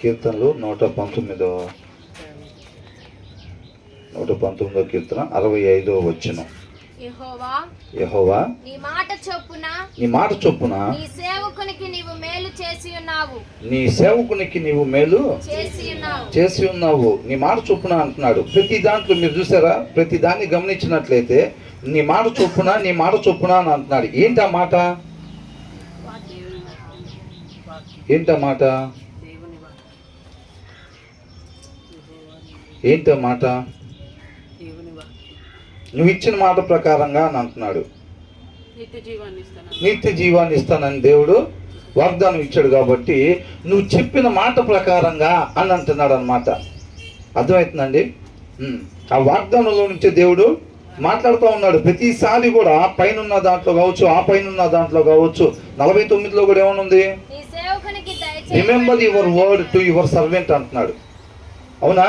కీర్తనలు 119వ కీర్తన 65వ వచనం. యెహోవా నీ మాట చొప్పున నీ సేవకునికి నీవు మేలు చేసి ఉన్నావు. నీ మాట చొప్పున అంటున్నాడు. ప్రతి దాంట్లో మీరు చూసారా, ప్రతి దాన్ని గమనించినట్లయితే నీ మాట చొప్పున అని అంటున్నాడు. ఏంటా మాట? ఏంటో మాట నువ్వు ఇచ్చిన మాట ప్రకారంగా అని అంటున్నాడు. నిత్య జీవాన్ని ఇస్తానని దేవుడు వాగ్దానం ఇచ్చాడు. కాబట్టి నువ్వు చెప్పిన మాట ప్రకారంగా అని అంటున్నాడు అన్నమాట. అర్థమవుతుందండి? ఆ వాగ్దానంలో నుంచే దేవుడు మాట్లాడుతూ ఉన్నాడు. ప్రతిసారి కూడా పైన దాంట్లో కావచ్చు, ఆ పైన దాంట్లో కావచ్చు, 49లో కూడా ఏమనుంది? Remember your word to your servant అంటున్నాడు. అవునా?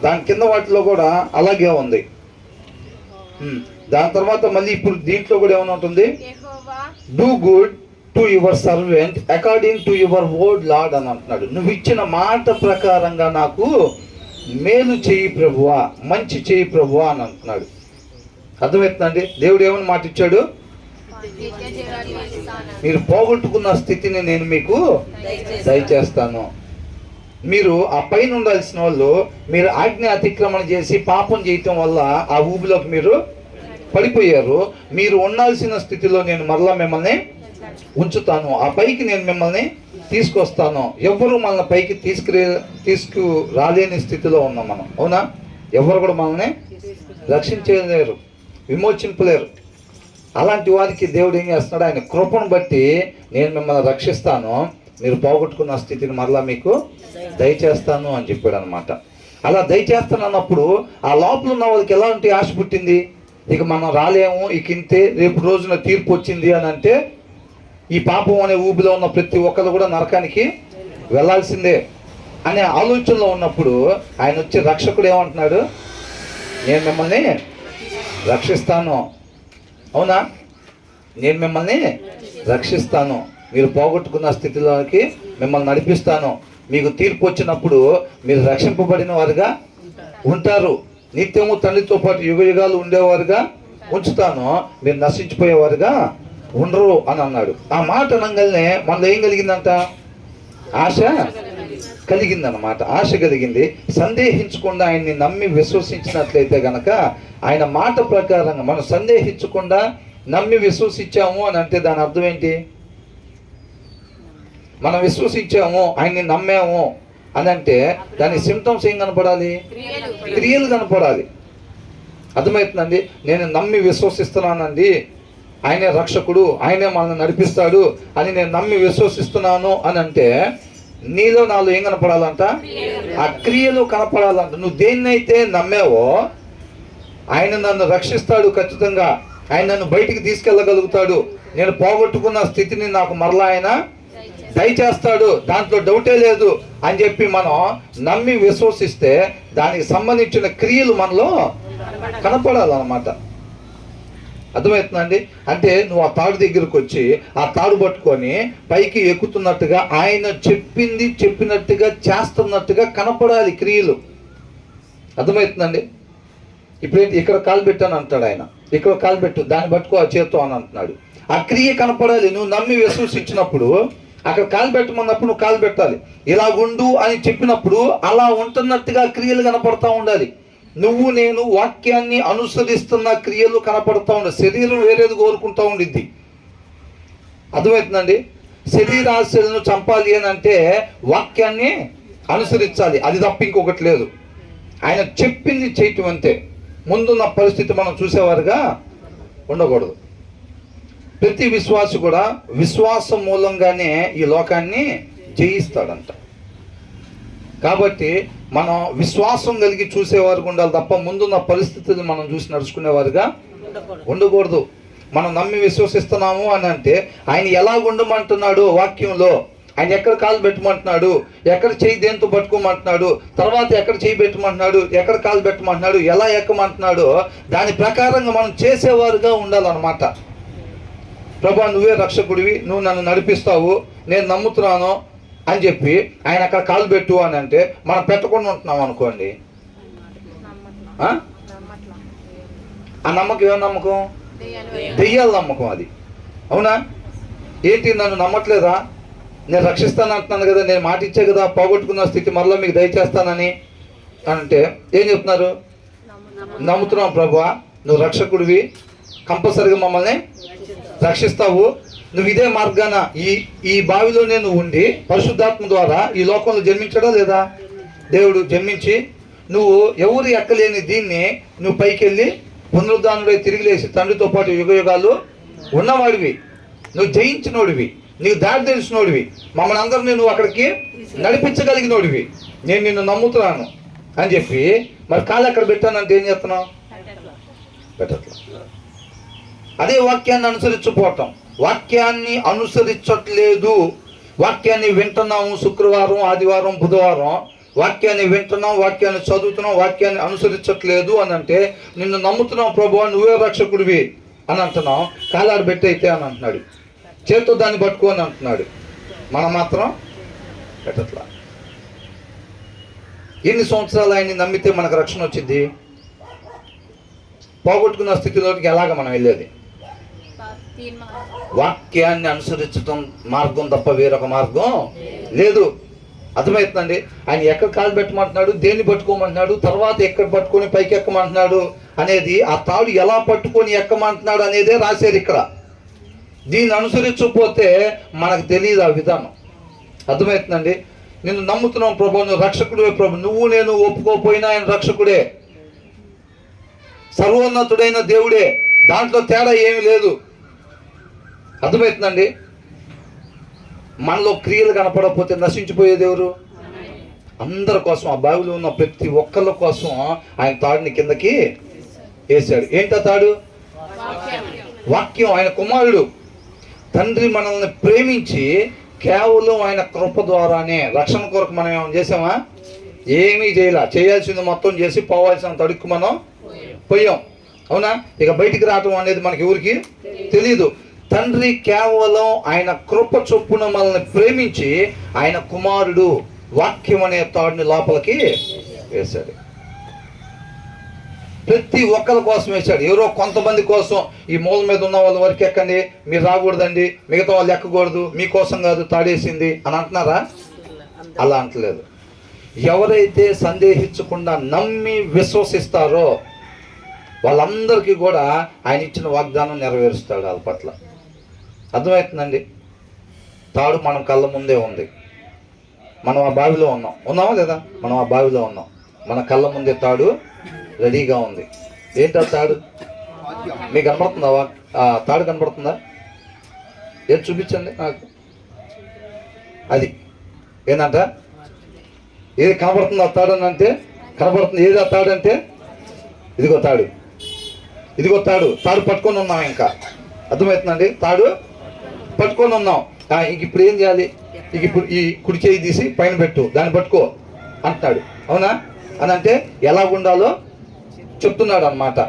దాని కింద వాటిలో కూడా అలాగే ఉంది. దాని తర్వాత మళ్ళీ ఇప్పుడు దీంట్లో కూడా ఏమైనా ఉంటుంది? Do good to your servant according to your word lord అని అంటున్నాడు. నువ్వు ఇచ్చిన మాట ప్రకారంగా నాకు మేలు చేయి ప్రభువా, మంచి చేయి ప్రభువా అని అంటున్నాడు. అర్థమవుతుందండి? దేవుడు ఏమని మాట ఇచ్చాడు? మీరు పోగొట్టుకున్న స్థితిని నేను మీకు దయచేస్తాను. మీరు ఆ పైన ఉండాల్సిన వాళ్ళు మీరు ఆజ్ఞ అతిక్రమణ చేసి పాపం చేయటం వల్ల ఆ ఊబిలోకి మీరు పడిపోయారు. మీరు ఉండాల్సిన స్థితిలో నేను మరలా మిమ్మల్ని ఉంచుతాను. ఆ పైకి నేను మిమ్మల్ని తీసుకొస్తాను. ఎవరు మనల్ని పైకి తీసుకురాలేని స్థితిలో ఉన్నాం మనం. అవునా? ఎవరు కూడా మనల్ని రక్షించలేరు, విమోచింపలేరు. అలాంటి వారికి దేవుడు ఏం చేస్తున్నాడు? ఆయన కృపను బట్టి నేను మిమ్మల్ని రక్షిస్తాను, మీరు పోగొట్టుకున్న స్థితిని మరలా మీకు దయచేస్తాను అని చెప్పాడు అనమాట. అలా దయచేస్తాను అన్నప్పుడు ఆ లోపల ఉన్న వాళ్ళకి ఎలాంటి ఆశ పుట్టింది? ఇక మనం రాలేము, ఇక ఇంతే, రేపు రోజున తీర్పు వచ్చింది అని అంటే ఈ పాపం అనే ఊబిలో ఉన్న ప్రతి ఒక్కరు కూడా నరకానికి వెళ్ళాల్సిందే అనే ఆలోచనలో ఉన్నప్పుడు ఆయన వచ్చి రక్షకుడు ఏమంటున్నాడు? నేను మిమ్మల్ని రక్షిస్తాను. అవునా? నేను మిమ్మల్ని రక్షిస్తాను, మీరు పోగొట్టుకున్న స్థితిలోకి మిమ్మల్ని నడిపిస్తాను. మీకు తీర్పు వచ్చినప్పుడు మీరు రక్షింపబడిన వారుగా ఉంటారు. నిత్యము తండ్రితో పాటు యుగ యుగాలు ఉండేవారుగా ఉంచుతాను, మీరు నశించిపోయేవారుగా ఉండరు అని అన్నాడు. ఆ మాట అనగానే మనలో ఏం కలిగిందంట? ఆశ కలిగిందన్నమాట. ఆశ కలిగింది. సందేహించకుండా ఆయన్ని నమ్మి విశ్వసించినట్లయితే గనక ఆయన మాట ప్రకారంగా మనం సందేహించకుండా నమ్మి విశ్వసించాము అని అంటే దాని అర్థం ఏంటి? మనం విశ్వసించాము, ఆయన్ని నమ్మాము అని అంటే దాని సిమ్టమ్స్ ఏం కనపడాలి? క్రియలు కనపడాలి. అర్థమవుతుందండి? నేను నమ్మి విశ్వసిస్తున్నానండి, ఆయనే రక్షకుడు, ఆయనే మనల్ని నడిపిస్తాడు అని నేను నమ్మి విశ్వసిస్తున్నాను అని అంటే నీలో నాలో ఏం కనపడాలంట? ఆ క్రియలు కనపడాలంట. నువ్వు దేన్నైతే నమ్మావో ఆయన నన్ను రక్షిస్తాడు ఖచ్చితంగా, ఆయన నన్ను బయటికి తీసుకెళ్ళగలుగుతాడు, నేను పోగొట్టుకున్న స్థితిని నాకు మరలా ఆయన దయచేస్తాడు, దాంట్లో డౌటే లేదు అని చెప్పి మనం నమ్మి విశ్వసిస్తే దానికి సంబంధించిన క్రియలు మనలో కనపడాలన్నమాట. అర్థమవుతుందండి? అంటే నువ్వు ఆ తాడు దగ్గరకు వచ్చి ఆ తాడు పట్టుకొని పైకి ఎక్కుతున్నట్టుగా ఆయన చెప్పినట్టుగా చేస్తున్నట్టుగా కనపడాలి క్రియలు. అర్థమవుతుందండి? ఇప్పుడైతే ఇక్కడ కాలు పెట్టాను అంటాడు ఆయన, ఇక్కడ కాలు పెట్టు, దాన్ని పట్టుకో ఆ చేత్తో అని అంటున్నాడు. ఆ క్రియ కనపడాలి. నువ్వు నమ్మి విశ్వసించినప్పుడు అక్కడ కాలు పెట్టమన్నప్పుడు నువ్వు కాలు పెట్టాలి. ఇలా ఉండు అని చెప్పినప్పుడు అలా ఉంటున్నట్టుగా క్రియలు కనపడతా ఉండాలి. నువ్వు నేను వాక్యాన్ని అనుసరిస్తున్న క్రియలు కనపడతా ఉండాలి. శరీరం వేరేది కోరుకుంటా ఉండిద్ది. అర్థమవుతుందండి? శరీరాశలను చంపాలి అని అంటే వాక్యాన్ని అనుసరించాలి, అది తప్ప ఇంకొకటి లేదు. ఆయన చెప్పింది చేయటం అంతే. ముందున్న పరిస్థితి మనం చూసేవారుగా ఉండకూడదు. ప్రతి విశ్వాసి కూడా విశ్వాసం మూలంగానే ఈ లోకాన్ని జయిస్తాడంట. కాబట్టి మనం విశ్వాసం కలిగి చూసేవారుగా ఉండాలి తప్ప ముందున్న పరిస్థితులు మనం చూసి నడుచుకునేవారుగా ఉండకూడదు. మనం నమ్మి విశ్వసిస్తున్నాము అని అంటే ఆయన ఎలా ఉండమంటున్నాడు వాక్యంలో, ఆయన ఎక్కడ కాలు పెట్టమంటున్నాడు, ఎక్కడ చేయి దేంతో పట్టుకోమంటున్నాడు, తర్వాత ఎక్కడ చేయి పెట్టమంటున్నాడు, ఎక్కడ కాలు పెట్టమంటున్నాడు, ఎలా ఎక్కమంటున్నాడు, దాని ప్రకారంగా మనం చేసేవారుగా ఉండాలన్నమాట. ప్రభా నువ్వే రక్షకుడివి, నువ్వు నన్ను నడిపిస్తావు, నేను నమ్ముతున్నాను అని చెప్పి ఆయన అక్కడ కాలు పెట్టు అని అంటే మనం పెట్టకుండా ఉంటున్నాం అనుకోండి, ఆ నమ్మకం ఏం నమ్మకం? దెయ్యాల నమ్మకం అది. అవునా? ఏంటి నన్ను నమ్మట్లేదా, నేను రక్షిస్తాను అంటున్నాను కదా, నేను మాట ఇచ్చే కదా పోగొట్టుకున్న స్థితి మరలా మీకు దయచేస్తానని అంటే ఏం చెప్తున్నారు? నమ్ముతున్నాం ప్రభువా, నువ్వు రక్షకుడివి, కంపల్సరిగా మమ్మల్ని రక్షిస్తావు, నువ్వు ఇదే మార్గాన ఈ బావిలోనే నువ్వు ఉండి పరిశుద్ధాత్మ ద్వారా ఈ లోకంలో జన్మించడా లేదా? దేవుడు జన్మించి నువ్వు ఎవరు ఎక్కలేని దీన్ని నువ్వు పైకి వెళ్ళి పునరుద్ధానుడై తిరిగి లేచి తండ్రితో పాటు యుగ యుగాలు ఉన్నవాడివి, నువ్వు జయించినోడివి, నీకు దారి తెలిసినోడివి, మమ్మల్ని అందరినీ నువ్వు అక్కడికి నడిపించగలిగినోడివి, నేను నిన్ను నమ్ముతున్నాను అని చెప్పి మరి కాళ్ళు ఎక్కడ పెట్టానంటే ఏం చేస్తున్నావు? పెట్టట్లా. అదే వాక్యాన్ని అనుసరించకపోవటం, వాక్యాన్ని అనుసరించట్లేదు, వాక్యాన్ని వింటున్నాము శుక్రవారం ఆదివారం బుధవారం, వాక్యాన్ని వింటున్నాం, వాక్యాన్ని చదువుతున్నాం, వాక్యాన్ని అనుసరించట్లేదు అని అంటే నిన్ను నమ్ముతున్నాం ప్రభువా, నువ్వే రక్షకుడివి అని అంటున్నాం, కాలాడు పెట్టయితే అని అంటున్నాడు, చేతితో దాన్ని పట్టుకో అని అంటున్నాడు, మనం మాత్రం పెట్టట్లా. ఎన్ని సంవత్సరాలు ఆయన్ని నమ్మితే మనకు రక్షణ వచ్చింది? పోగొట్టుకున్న స్థితిలోకి ఎలాగ మనం వెళ్ళేది? వాక్యాన్ని అనుసరించడం మార్గం తప్ప వేరొక మార్గం లేదు. అర్థమవుతుందండి? ఆయన ఎక్కడ కాలు పెట్టమంటున్నాడు, దేన్ని పట్టుకోమంటున్నాడు, తర్వాత ఎక్కడ పట్టుకొని పైకి ఎక్కమంటున్నాడు అనేది, ఆ తాడు ఎలా పట్టుకొని ఎక్కమంటున్నాడు అనేదే రాశారు ఇక్కడ. దీన్ని అనుసరించకపోతే మనకు తెలియదు ఆ విధానం. అర్థమవుతుందండి? నిన్ను నమ్ముతున్నాం ప్రభు, నువ్వు రక్షకుడే ప్రభు, నువ్వు నేను ఒప్పుకోపోయినా ఆయన రక్షకుడే, సర్వోన్నతుడైన దేవుడే, దాంట్లో తేడా ఏమీ లేదు. అర్థమవుతుందండి? మనలో క్రియలు కనపడకపోతే నశించిపోయేది ఎవరు? అందరి కోసం, ఆ బావిలో ఉన్న ప్రతి ఒక్కళ్ళ కోసం ఆయన తాడుని కిందకి వేశాడు. ఏంటా తాడు? వాక్యం. ఆయన కుమారుడు. తండ్రి మనల్ని ప్రేమించి కేవలం ఆయన కృప ద్వారానే రక్షణ కొరకు మనం ఏమైనా చేసామా? ఏమీ చేయలే. చేయాల్సింది మొత్తం చేసి పోవాల్సినంత అడుక్కు మనం పోయాం. అవునా? ఇక బయటికి రావటం అనేది మనకి ఎవరికి తెలియదు. తండ్రి కేవలం ఆయన కృప చొప్పున మనల్ని ప్రేమించి ఆయన కుమారుడు వాక్యం అనే తాడుని లోపలికి వేశాడు. ప్రతి ఒక్కరి కోసం వేశాడు. ఎవరో కొంతమంది కోసం, ఈ మూల మీద ఉన్న వాళ్ళ వరకు ఎక్కండి, మీరు రాకూడదండి, మిగతా వాళ్ళు ఎక్కకూడదు, మీకోసం కాదు తాడేసింది అని అంటున్నారా? అలా అంటలేదు. ఎవరైతే సందేహించకుండా నమ్మి విశ్వసిస్తారో వాళ్ళందరికీ కూడా ఆయన ఇచ్చిన వాగ్దానం నెరవేరుస్తాడు వాళ్ళ పట్ల. అర్థమవుతుందండి? తాడు మనం కళ్ళ ముందే ఉంది, మనం ఆ బావిలో ఉన్నామా లేదా? మనం ఆ బావిలో ఉన్నాం, మన కళ్ళ ముందే తాడు రెడీగా ఉంది. ఏంటా తాడు? మీకు కనబడుతుందా? ఆ తాడు కనబడుతుందా? ఏది చూపించండి నాకు. అది ఏంటంట? ఏది కనబడుతుందా తాడు అని అంటే? కనబడుతుంది. ఏది ఆ తాడు అంటే? ఇదిగో తాడు, ఇదిగో తాడు. తాడు పట్టుకొని ఉన్నాం. ఇంకా అర్థమవుతుందండి? తాడు పట్టుకొని ఉన్నాం. ఇంక ఇప్పుడు ఏం చేయాలి? ఇంక ఇప్పుడు ఈ కుడి చేయి తీసి పైన పెట్టు, దాన్ని పట్టుకో అంటున్నాడు. అవునా? అని అంటే ఎలా ఉండాలో చెప్తున్నాడు అన్నమాట.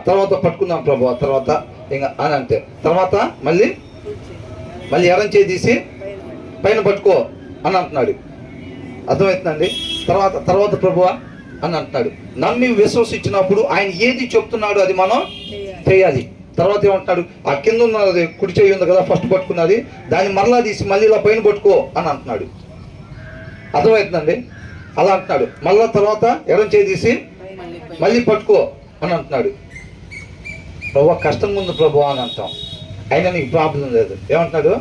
తర్వాత పట్టుకుందాం ప్రభు, తర్వాత ఇంకా అని అంటే తర్వాత మళ్ళీ ఎడం చేయి తీసి పైన పట్టుకో అని అంటున్నాడు. అర్థమవుతుందండి? తర్వాత ప్రభువా అని అంటున్నాడు. నమ్మి విశ్వసించినప్పుడు ఆయన ఏది చెప్తున్నాడు అది మనం చేయాలి. తర్వాత ఏమంటున్నాడు? ఆ కింద ఉన్నది కుడి చేయి ఉంది కదా, ఫస్ట్ పట్టుకున్నది, దాన్ని మరలా తీసి మళ్ళీ ఇలా పైన పట్టుకో అని అంటున్నాడు. అర్థమవుతుందండి? అలా అంటున్నాడు. మళ్ళా తర్వాత ఎడం చేయి తీసి మళ్ళీ పట్టుకో అని అంటున్నాడు. ప్రభు కష్టంగా ఉంది ప్రభు అని అంటాం, అయినా నీకు ప్రాబ్లం లేదు. ఏమంటున్నాడు?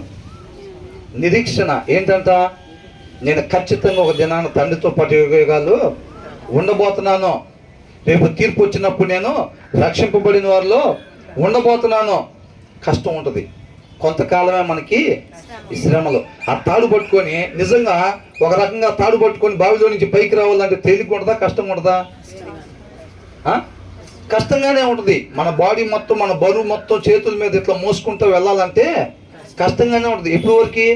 నిరీక్షణ ఏంటంట? నేను ఖచ్చితంగా ఒక దినాన తండ్రితో పాటు యుగాలు ఉండబోతున్నాను, రేపు తీర్పు వచ్చినప్పుడు నేను రక్షింపబడిన వారిలో ఉండబోతున్నాను. కష్టం ఉంటుంది, కొంతకాలమే మనకి ఈ శ్రమలు. ఆ తాడు పట్టుకొని నిజంగా ఒక రకంగా తాడు పట్టుకొని బావిలో నుంచి పైకి రావాలంటే తేలిక ఉంటుందా, కష్టం ఉంటుందా? కష్టంగానే ఉంటుంది. మన బాడీ మొత్తం, మన బరువు మొత్తం చేతుల మీద ఇట్లా మోసుకుంటూ వెళ్ళాలంటే కష్టంగానే ఉంటుంది. ఎప్పుడు వరకు?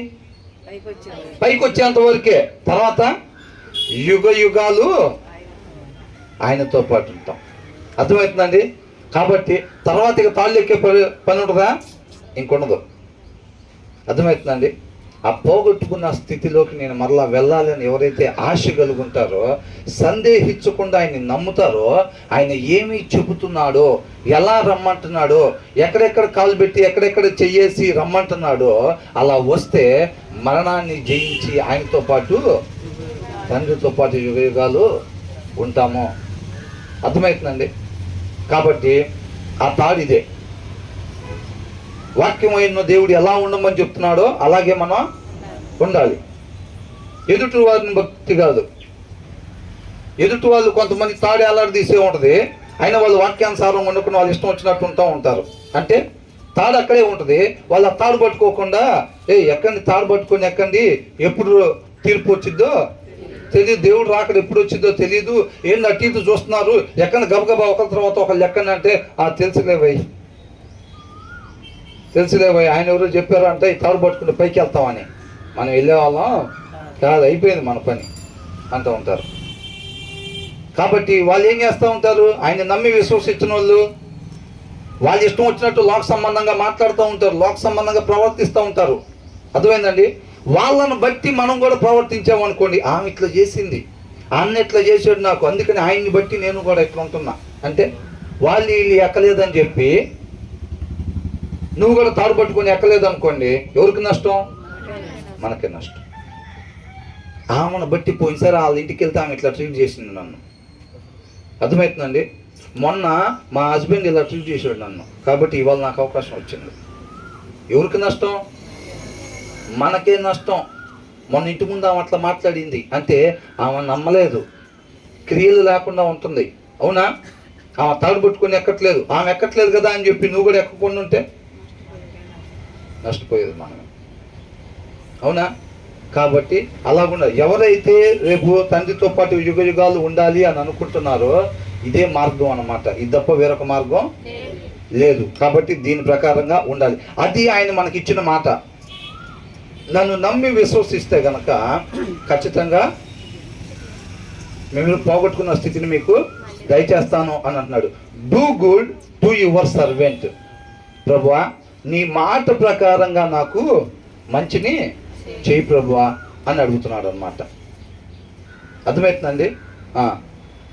పైకి వచ్చేంత వరకే. తర్వాత యుగ యుగాలు ఆయనతో పాటు ఉంటాం. అర్థమవుతుందండి? కాబట్టి తర్వాత ఇక తాళ్ళు ఎక్కే పని ఉంటుందా? ఇంకొండదు. అర్థమవుతుందండి? ఆ పోగొట్టుకున్న స్థితిలోకి నేను మరలా వెళ్ళాలని ఎవరైతే ఆశ కలుగుంటారో, సందేహించకుండా ఆయన్ని నమ్ముతారో, ఆయన ఏమి చెబుతున్నాడో, ఎలా రమ్మంటున్నాడో, ఎక్కడెక్కడ కాలు పెట్టి ఎక్కడెక్కడ చెయ్యేసి రమ్మంటున్నాడో అలా వస్తే మరణాన్ని జయించి ఆయనతో పాటు, తండ్రితో పాటు యుగయుగాలు ఉంటాము. అర్థమవుతుందండి? కాబట్టి ఆ తాడిదే. వాక్యమైన దేవుడు ఎలా ఉండమని చెప్తున్నాడో అలాగే మనం ఉండాలి. ఎదుటి వారిని భక్తి కాదు. ఎదుటి వాళ్ళు కొంతమంది తాడి అల్లాడదీసే ఉంటుంది, అయినా వాళ్ళు వాక్యానుసారం వండుకుని వాళ్ళు ఇష్టం వచ్చినట్టు ఉంటూ ఉంటారు. అంటే తాడు అక్కడే ఉంటుంది, వాళ్ళు ఆ తాడు పట్టుకోకుండా ఎక్కండి, తాడు పట్టుకొని ఎక్కండి, ఎప్పుడు తీర్పు వచ్చిద్దో తెలియదు, దేవుడు రాకడ ఎప్పుడు వచ్చిందో తెలియదు, ఏంటి అటు ఇటు చూస్తున్నారు, ఎక్కడ గబగబా ఒకరి తర్వాత ఒకళ్ళు ఎక్కండి అంటే తెలుసులేవయ్య ఆయన ఎవరో చెప్పారు అంటే ఈ తాడు పట్టుకుంటే పైకి వెళ్తామని. మనం వెళ్ళేవాళ్ళం కాదు, అయిపోయింది మన పని అంటూ ఉంటారు. కాబట్టి వాళ్ళు ఏం చేస్తూ ఉంటారు, ఆయన నమ్మి విశ్వసించిన వాళ్ళు ఇష్టం వచ్చినట్టు లోక సంబంధంగా మాట్లాడుతూ ఉంటారు, లోక సంబంధంగా ప్రవర్తిస్తూ ఉంటారు. అర్థమైందండి? వాళ్ళను బట్టి మనం కూడా ప్రవర్తించామనుకోండి, ఆమె ఇట్లా చేసింది, అన్న ఇట్లా చేసాడు నాకు, అందుకని ఆయన్ని బట్టి నేను కూడా ఇట్లా ఉంటున్నా అంటే వాళ్ళు వీళ్ళు ఎక్కలేదని చెప్పి నువ్వు కూడా తాడు పట్టుకొని ఎక్కలేదు అనుకోండి, ఎవరికి నష్టం? మనకే నష్టం. ఆమెను బట్టి పోయినసారి వాళ్ళ ఇంటికి వెళ్తే ఆమె ఇట్లా ట్రీట్ చేసింది నన్ను. అర్థమవుతుందండి? మొన్న మా హస్బెండ్ ఇలా ట్రీట్ చేసాడు నన్ను, కాబట్టి ఇవాళ నాకు అవకాశం వచ్చింది. ఎవరికి నష్టం? మనకే నష్టం. మొన్న ఇంటి ముందు ఆమె అట్లా మాట్లాడింది అంటే ఆమె నమ్మలేదు, క్రియలు లేకుండా ఉంటుంది. అవునా? ఆమె తాడు పట్టుకొని ఎక్కట్లేదు, ఆమె ఎక్కట్లేదు కదా అని చెప్పి నువ్వు కూడా ఎక్కకుండా ఉంటే నష్టపోయేది మనమే. అవునా? కాబట్టి అలాగుండా ఎవరైతే రేపు తండ్రితో పాటు యుగ యుగాలు ఉండాలి అని అనుకుంటున్నారో ఇదే మార్గం అన్నమాట. ఇది తప్ప వేరొక మార్గం లేదు. కాబట్టి దీని ప్రకారంగా ఉండాలి. అది ఆయన మనకి ఇచ్చిన మాట. నన్ను నమ్మి విశ్వసిస్తే గనక ఖచ్చితంగా మేము పోగొట్టుకున్న స్థితిని మీకు దయచేస్తాను అని అంటున్నాడు. Do good to your servant. ప్రభువా, నీ మాట ప్రకారంగా నాకు మంచిని చేయి ప్రభువా అని అడుగుతున్నాడు అన్నమాట. అర్థమవుతుందండి?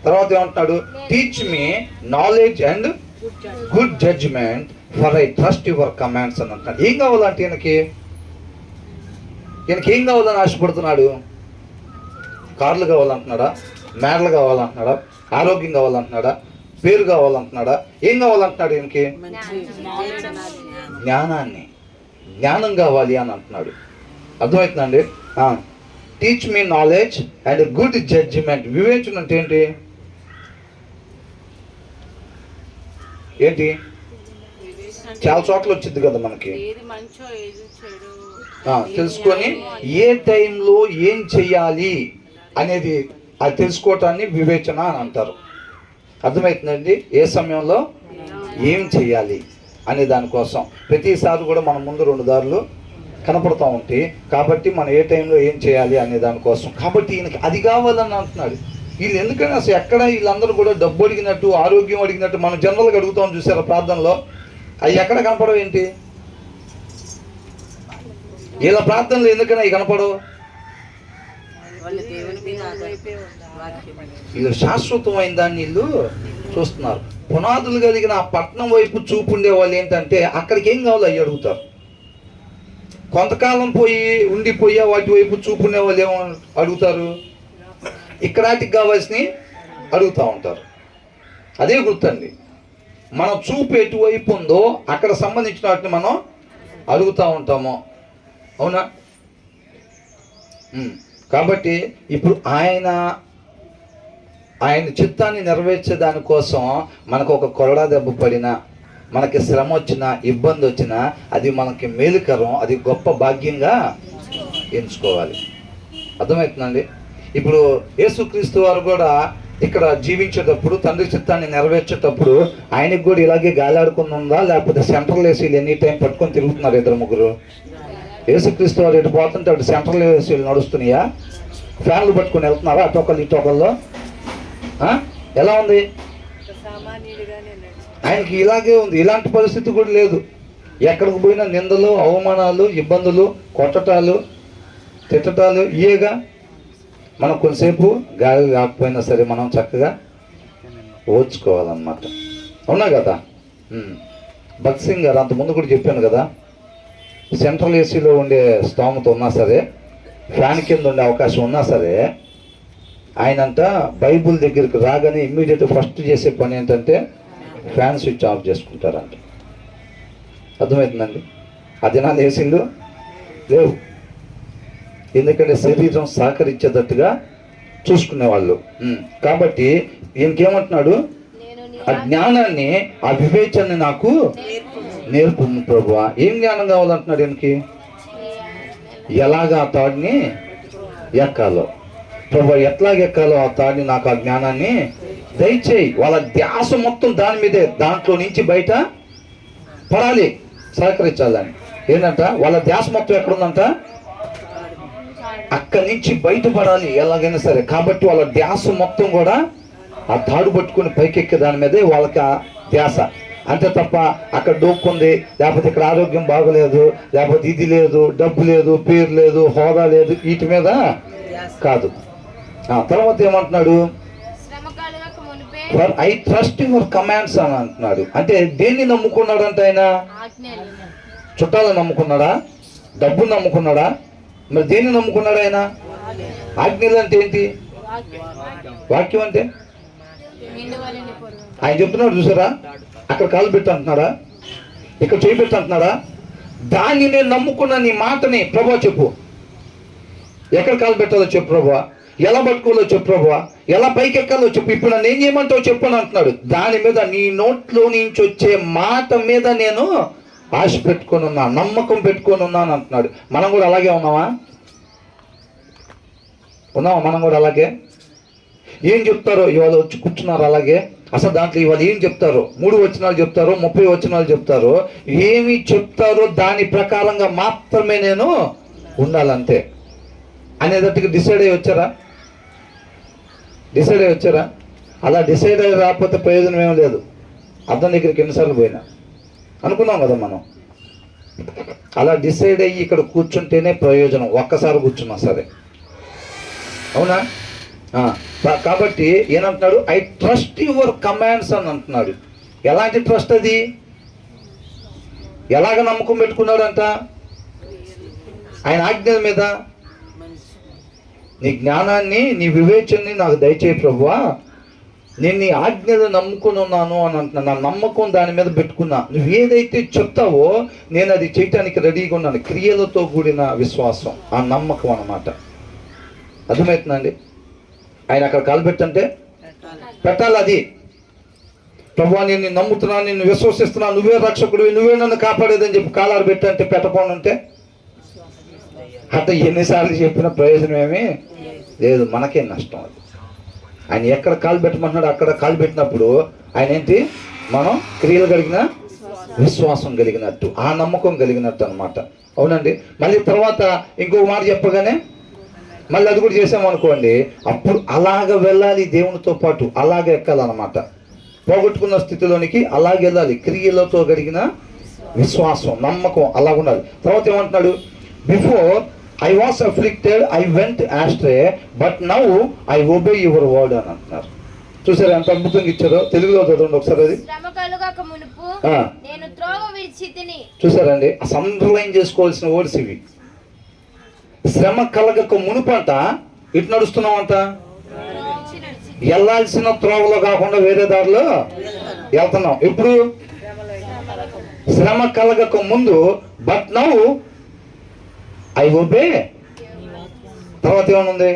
తర్వాత ఏమంటున్నాడు? Teach me knowledge and good judgement for I trust your commands అని అంటున్నాడు. ఏం కావాలంటే ఈయనకి ఏం కావాలని ఆశపడుతున్నాడు? కార్లు కావాలంటున్నాడా? మేడలు కావాలంటున్నాడా? ఆరోగ్యం కావాలంటున్నాడా? పేరు కావాలంటున్నాడా? ఏం కావాలంటున్నాడు ఈయనకి? జ్ఞానం కావాలి అని అంటున్నాడు. అర్థమవుతుందండి? Teach me knowledge and good judgement. వివేచన అంటే ఏంటి? చాలా చోట్ల వచ్చింది కదా మనకి. తెలుసుకొని ఏ టైంలో ఏం చెయ్యాలి అనేది అది తెలుసుకోవటాన్ని వివేచన అని అంటారు. అర్థమవుతుందండి? ఏ సమయంలో ఏం చెయ్యాలి అనే దానికోసం ప్రతిసారి కూడా మన ముందు 2 దారులు కనపడుతూ ఉంటాయి. కాబట్టి మనం ఏ టైంలో ఏం చేయాలి అనే దానికోసం. కాబట్టి ఈయనకి అది కావాలని అంటున్నాడు. వీళ్ళు ఎందుకని అసలు ఎక్కడ వీళ్ళందరూ కూడా డబ్బు అడిగినట్టు, ఆరోగ్యం అడిగినట్టు మనం జనరల్గా అడుగుతాం చూసారా ప్రార్థనలో, అవి ఎక్కడ కనపడవు ఏంటి? వీళ్ళ ప్రార్థనలు ఎందుకని అవి కనపడవు? వీళ్ళు శాశ్వతమైన దాన్ని వీళ్ళు చూస్తున్నారు. పునాదులు కలిగిన ఆ పట్నం వైపు చూపు ఉండే వాళ్ళు ఏంటంటే అక్కడికి ఏం కావాలో అవి అడుగుతారు. కొంతకాలం ఉండిపోయే వాటి వైపు చూపు ఉండే వాళ్ళు ఏమో అడుగుతారు, ఇక్కడాటికి కావాల్సినవి అడుగుతూ ఉంటారు. అదే గుర్తండి, మన చూపు ఎటువైపు ఉందో అక్కడ సంబంధించిన వాటిని మనం అడుగుతూ ఉంటాము. అవునా? కాబట్టి ఇప్పుడు ఆయన చిత్తాన్ని నెరవేర్చే దానికోసం మనకు ఒక కొరడా దెబ్బ పడినా, మనకి శ్రమ వచ్చినా, ఇబ్బంది వచ్చినా అది మనకి మేలుకరం, అది గొప్ప భాగ్యంగా ఎంచుకోవాలి. అర్థమవుతుందండి? ఇప్పుడు యేసుక్రీస్తు వారు కూడా ఇక్కడ జీవించేటప్పుడు తండ్రి చిత్తాన్ని నెరవేర్చేటప్పుడు ఆయనకు కూడా ఇలాగే గాలాడుకుని ఉందా, లేకపోతే సెంట్రల్ ఏసీలు ఎనీ టైం పట్టుకొని తిరుగుతున్నారు 2-3? యేసుక్రీస్తు వారు ఎటు పోతుంటే అటు సెంట్రల్ ఏసీలు నడుస్తున్నాయా? ఫ్యాన్లు పట్టుకొని వెళ్తున్నారా అటొకళ్ళు ఇటొకళ్ళు? ఎలా ఉంది? ఆయనకి ఇలాగే ఉంది. ఇలాంటి పరిస్థితి కూడా లేదు. ఎక్కడికి పోయినా నిందలు, అవమానాలు, ఇబ్బందులు, కొట్టటాలు, తిట్టటాలు ఇయేగా. మనం కొంతసేపు గాలి కాకపోయినా సరే మనం చక్కగా ఓర్చుకోవాలన్నమాట. అవునా కదా? భగత్ సింగ్ గారు అంతకుముందు కూడా చెప్పాను కదా, సెంట్రల్ ఏసీలో ఉండే స్తోమత ఉన్నా సరే, ఫ్యాన్ కింద ఉండే అవకాశం ఉన్నా సరే, ఆయనంట బైబుల్ దగ్గరికి రాగానే ఇమ్మీడియట్ ఫస్ట్ చేసే పని ఏంటంటే ఫ్యాన్ స్విచ్ ఆఫ్ చేసుకుంటారంట. అర్థమవుతుందండి? ఆ దినాలు ఏసీలు లేవు, ఎందుకంటే శరీరం సహకరించేటట్టుగా చూసుకునేవాళ్ళు. కాబట్టి ఈయనకేమంటున్నాడు, ఆ జ్ఞానాన్ని, ఆ వివేచాన్ని నాకు నేర్పు ప్రభువా. ఏం జ్ఞానం కావాలంటున్నాడు ఈయనకి? ఎలాగా ఆ తాడిని ఎక్కాలో ప్రభు, ఎట్లాగెక్కాలో ఆ తాడిని నాకు ఆ జ్ఞానాన్ని దయచేయి. వాళ్ళ ధ్యాస మొత్తం దాని మీదే, దాంట్లో నుంచి బయట పడాలి, సహకరించాలని. ఏంటంట వాళ్ళ ధ్యాస మొత్తం ఎక్కడుందంట? అక్కడి నుంచి బయటపడాలి ఎలాగైనా సరే. కాబట్టి వాళ్ళ ధ్యాస మొత్తం కూడా ఆ తాడు పట్టుకుని పైకెక్కే దాని మీదే వాళ్ళకి ఆ ధ్యాస. అంతే తప్ప అక్కడ డోక్కుంది, లేకపోతే ఇక్కడ ఆరోగ్యం బాగలేదు, లేకపోతే ఇది లేదు, డబ్బు లేదు, పేరు లేదు, హోదా లేదు, వీటి మీద కాదు. తర్వాత ఏమంటున్నాడు? For I trust your commands అని అంటున్నాడు. అంటే దేన్ని నమ్ముకున్నాడు అంటే ఆయన? చుట్టాలను నమ్ముకున్నాడా? డబ్బును నమ్ముకున్నాడా? మరి దేన్ని నమ్ముకున్నాడు ఆయన? ఆజ్ఞలు అంటే ఏంటి? వాక్యం అంటే ఆయన చెప్తున్నాడు చూసారా, అక్కడ కాలు పెట్టి అంటున్నాడా, ఇక్కడ చేయి పెట్టి అంటున్నాడా? దాన్ని నేను నమ్ముకున్న నీ మాటని ప్రభా చెప్పు, ఎక్కడ కాలు పెట్టాలో చెప్పు ప్రభా, ఎలా పట్టుకోవాలో చెప్పు ప్రభా, ఎలా పైకి ఎక్కాలో చెప్పు, ఇప్పుడు నన్ను ఏం చేయమంటావు చెప్పు అని అంటున్నాడు. దాని మీద, నీ నోట్లో నుంచి వచ్చే మాట మీద నేను ఆశ పెట్టుకొని ఉన్నా, నమ్మకం పెట్టుకొని ఉన్నాను అంటున్నాడు. మనం కూడా అలాగే ఉన్నామా? మనం కూడా అలాగే. ఏం చెప్తారో ఇవాళ వచ్చి కూర్చున్నారు అలాగే. అసలు దాంట్లో ఇవాళ ఏం చెప్తారో, 3 వచనాలు చెప్తారో, 30 వచనాలు చెప్తారో, ఏమి చెప్తారో దాని ప్రకారంగా మాత్రమే నేను ఉండాలంతే అనేటట్టుగా డిసైడ్ అయ్యి వచ్చారా? అలా డిసైడ్ అయ్యి రాకపోతే ప్రయోజనం ఏం లేదు. అర్థం దగ్గరికి ఎన్నిసార్లు పోయినా అనుకున్నాం కదా మనం. అలా డిసైడ్ అయ్యి ఇక్కడ కూర్చుంటేనే ప్రయోజనం, ఒక్కసారి కూర్చున్నా సరే. అవునా? కాబట్టి ఏమంటున్నాడు? ఐ ట్రస్ట్ యువర్ కమాండ్స్ అని అంటున్నాడు. ఎలాంటి ట్రస్ట్ అది? ఎలాగ నమ్మకం పెట్టుకున్నాడంట? ఆయన ఆజ్ఞల మీద. నీ జ్ఞానాన్ని, నీ వివేచనని నాకు దయచేయి ప్రభువా, నేను నీ ఆజ్ఞలు నమ్ముకుని ఉన్నాను అని అంటున్నా. నా నమ్మకం దాని మీద పెట్టుకున్నా. నువ్వు ఏదైతే చెప్తావో నేను అది చేయటానికి రెడీగా ఉన్నాను. క్రియలతో కూడిన విశ్వాసం, ఆ నమ్మకం అన్నమాట. అర్థమవుతుందండి? ఆయన అక్కడ కాలు పెట్టంటే పెట్టాలి. అది ప్రభువా నేను నిన్ను నమ్ముతున్నాను, నిన్ను విశ్వసిస్తున్నాను, నువ్వే రక్షకుడివి, నువ్వే నన్ను కాపాడేదని చెప్పి కాలారు పెట్టంటే పెట్టకపోనుంటే అట్లా ఎన్నిసార్లు చెప్పిన ప్రయోజనం ఏమీ లేదు, మనకే నష్టం. అది ఆయన ఎక్కడ కాలు పెట్టమన్నాడు అక్కడ కాలు పెట్టినప్పుడు ఆయన ఏంటి? మనం క్రియలు కలిగిన విశ్వాసం కలిగినట్టు, ఆ నమ్మకం కలిగినట్టు అనమాట. అవునండి? మళ్ళీ తర్వాత ఇంకొక మాట చెప్పగానే మళ్ళీ అది కూడా చేసామనుకోండి, అప్పుడు అలాగ వెళ్ళాలి దేవునితో పాటు, అలాగే ఎక్కాలన్నమాట. పోగొట్టుకున్న స్థితిలోనికి అలాగే వెళ్ళాలి. క్రియలతో కలిగిన విశ్వాసం, నమ్మకం అలా ఉండాలి. తర్వాత ఏమంటున్నాడు? Before I was afflicted I went ఆస్ట్రే but now I obey your word అని అంటున్నారు. చూసారా ఎంత అద్భుతంగా ఇచ్చారో? తెలుగులో చదవండి ఒకసారి అది. చూసారండి? అసలు అండర్లైన్ చేసుకోవాల్సిన వర్డ్స్ ఇవి. శ్రమ కలగక మునుపంట ఇటు నడుస్తున్నామంట, వెళ్ళాల్సిన త్రోవలో కాకుండా వేరే దారిలో వెళ్తున్నాం. ఇప్పుడు శ్రమ కలగక ముందు బట్ నౌ ఐ ఒబే. తర్వాత ఏమనుంది?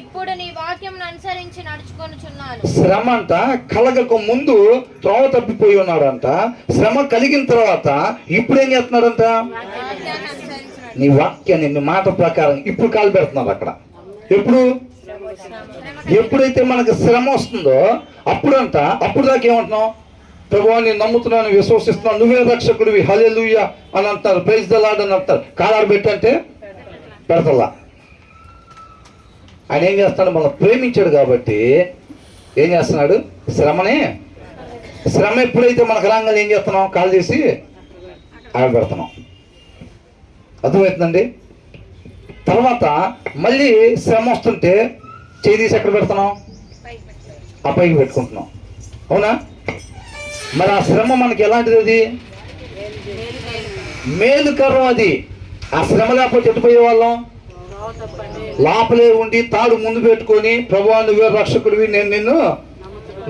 ఇప్పుడు నీ వాక్యమును అనుసరించి నడుచుకొనుచున్నాను. శ్రమ అంట కలగక ముందు త్రోవ తప్పిపోయి ఉన్నాడంట. శ్రమ కలిగిన తర్వాత ఇప్పుడు ఏం చేస్తున్నాడంట? నీ వాక్యాన్ని, నీ మాట ప్రకారం ఇప్పుడు కాలు పెడుతున్నారు అక్కడ. ఎప్పుడైతే మనకు శ్రమ వస్తుందో అప్పుడంట, అప్పుడు దాకా ఏమంటున్నాం? ప్రభువా నేను నమ్ముతున్నాను, విశ్వసిస్తున్నాను, నువ్వే రక్షకుడివి, హల్లెలూయా అని అంటారు, ప్రైజ్ ద లార్డ్ అని అంటారు. కాలారు పెట్టంటే పెడతలా. ఆయన ఏం చేస్తాడు? మనం ప్రేమించాడు కాబట్టి ఏం చేస్తున్నాడు? శ్రమ ఎప్పుడైతే మనకు రాగానే ఏం చేస్తున్నాం? కాల్ చేసి ఆగబెడుతున్నాం. అర్థమవుతుందండి? తర్వాత మళ్ళీ శ్రమ వస్తుంటే చేయి తీసి ఎక్కడ పెడుతున్నాం? ఆ పైకి పెట్టుకుంటున్నాం. అవునా? మరి ఆ శ్రమ మనకి ఎలాంటిది? అది మేలుకరం. అది ఆ శ్రమ లేకపోతే ఎట్టుపోయే వాళ్ళం? లోపలే ఉండి తాడు ముందు పెట్టుకొని ప్రభువా నువ్వే రక్షకుడివి, నేను నిన్ను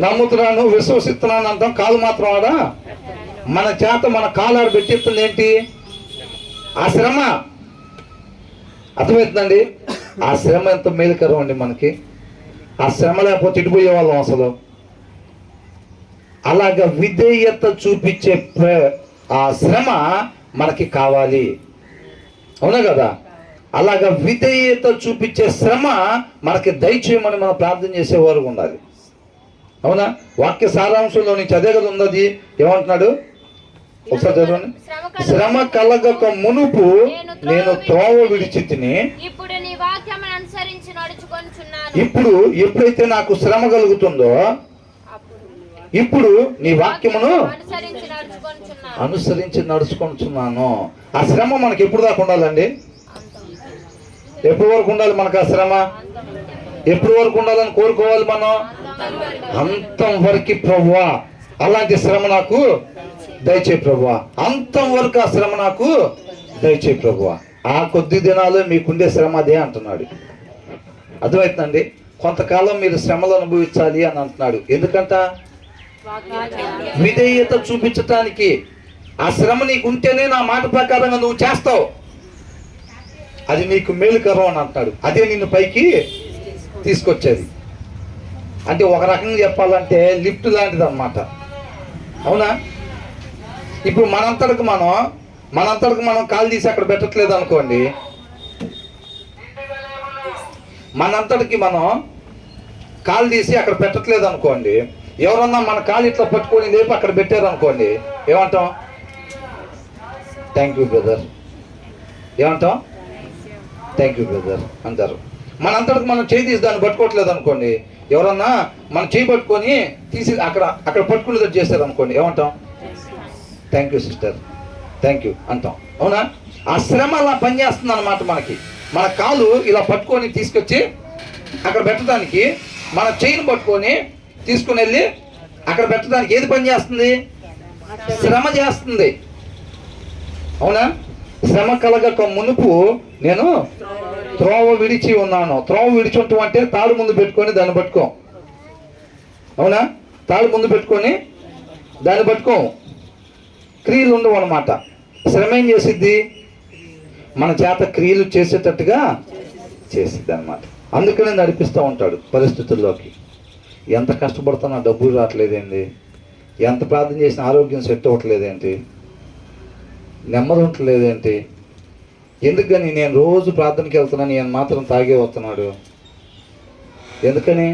నమ్ముతున్నాను, విశ్వసిస్తున్నాను అంటాం. కాలు మాత్రం ఆడ మన చేత మన కాలు ఆడ పెట్టిస్తుంది ఏంటి? ఆ శ్రమ. అర్థమవుతుందండి? ఆ శ్రమ ఎంత మేలుకరం అండి మనకి. ఆ శ్రమ లేకపోతే ఇటుపోయే వాళ్ళం అసలు. అలాగా విధేయత చూపించే ఆ శ్రమ మనకి కావాలి. అవునా కదా? అలాగా విధేయత చూపించే శ్రమ మనకి దయచేయమని మనం ప్రార్థన చేసేవారు ఉండాలి. అవునా? వాక్య సారాంశంలో నుంచి అదే కదా ఉన్నది. ఏమంటున్నాడు? ఒకసారి చదవండి. శ్రమ కలగక మునుపు నేను త్రోవ విడిచి తిని, ఇప్పుడు నీ వాక్యమును అనుసరించి నడుచుకొనుచున్నాను. ఇప్పుడు ఎప్పుడైతే నాకు శ్రమ కలుగుతుందో ఇప్పుడు నీ వాక్యమును అనుసరించి నడుచుకొనుచున్నాను. ఆ శ్రమ మనకి ఎప్పుడు దాకా ఉండాలండి? ఎప్పటి వరకు ఉండాలి మనకు ఆ శ్రమ? ఎప్పటి వరకు ఉండాలని కోరుకోవాలి మనం? అంతం వరకు ప్రభువా అలాంటి శ్రమ నాకు దయచేయి ప్రభువా, అంతం వరకు ఆ శ్రమ నాకు దయచేయి ప్రభువా. ఆ కొద్ది దినాలు మీకుండే శ్రమ అదే అంటున్నాడు. అర్థమవుతుందండి? కొంతకాలం మీరు శ్రమలు అనుభవించాలి అని అంటున్నాడు. ఎందుకంట? విధేయత చూపించటానికి. ఆ శ్రమ నీకు ఉంటేనే నా మాట ప్రకారంగా నువ్వు చేస్తావు, అది నీకు మేలుకరం అని అంటున్నాడు. అదే నిన్ను పైకి తీసుకొచ్చేది. అంటే ఒక రకంగా చెప్పాలంటే లిఫ్ట్ లాంటిది అన్నమాట. అవునా? ఇప్పుడు మనంతటికి మనం కాలు తీసి అక్కడ పెట్టట్లేదు అనుకోండి, మనంతటికి మనం కాలు తీసి అక్కడ పెట్టట్లేదు అనుకోండి, ఎవరన్నా మన కాలు ఇట్లా పట్టుకొని లేపి అక్కడ పెట్టారు అనుకోండి, ఏమంటాం? Thank you brother. ఏమంటాం? థ్యాంక్ యూ బ్రదర్ అంటారు. మనంతటికి మనం చేయి తీసి దాన్ని పట్టుకోవట్లేదు అనుకోండి, ఎవరన్నా మన చేయి పట్టుకొని తీసి అక్కడ పట్టుకునేది చేస్తారు అనుకోండి, ఏమంటాం? Thank you sister, thank you అంటాం. అవునా? ఆ శ్రమ అలా పనిచేస్తుంది అన్నమాట. మనకి మన కాలు ఇలా పట్టుకొని తీసుకొచ్చి అక్కడ పెట్టడానికి, మన చేయిని పట్టుకొని తీసుకుని వెళ్ళి అక్కడ పెట్టడానికి ఏది పని చేస్తుంది? శ్రమ చేస్తుంది. అవునా? శ్రమ కలగక మునుపు నేను త్రోవ విడిచి ఉన్నాను. త్రోవ విడిచి ఉంటాం అంటే తాడు ముందు పెట్టుకొని దాన్ని పట్టుకో. అవునా? తాడు ముందు పెట్టుకొని దాన్ని పట్టుకో. క్రియలు ఉండవు అన్నమాట. శ్రమ ఏం చేసిద్ది? మన చేత క్రియలు చేసేటట్టుగా చేసిద్ది అన్నమాట. అందుకనే నడిపిస్తూ ఉంటాడు పరిస్థితుల్లోకి. ఎంత కష్టపడుతున్నా డబ్బులు రావట్లేదేంటి? ఎంత ప్రార్థన చేసిన ఆరోగ్యం సెట్ అవ్వట్లేదేంటి? నెమ్మది ఉండలేదేంటి? ఎందుకని? నేను రోజు ప్రార్థనకి వెళ్తున్నాను, నేను మాత్రం తాగే వస్తున్నాడు. ఎందుకని?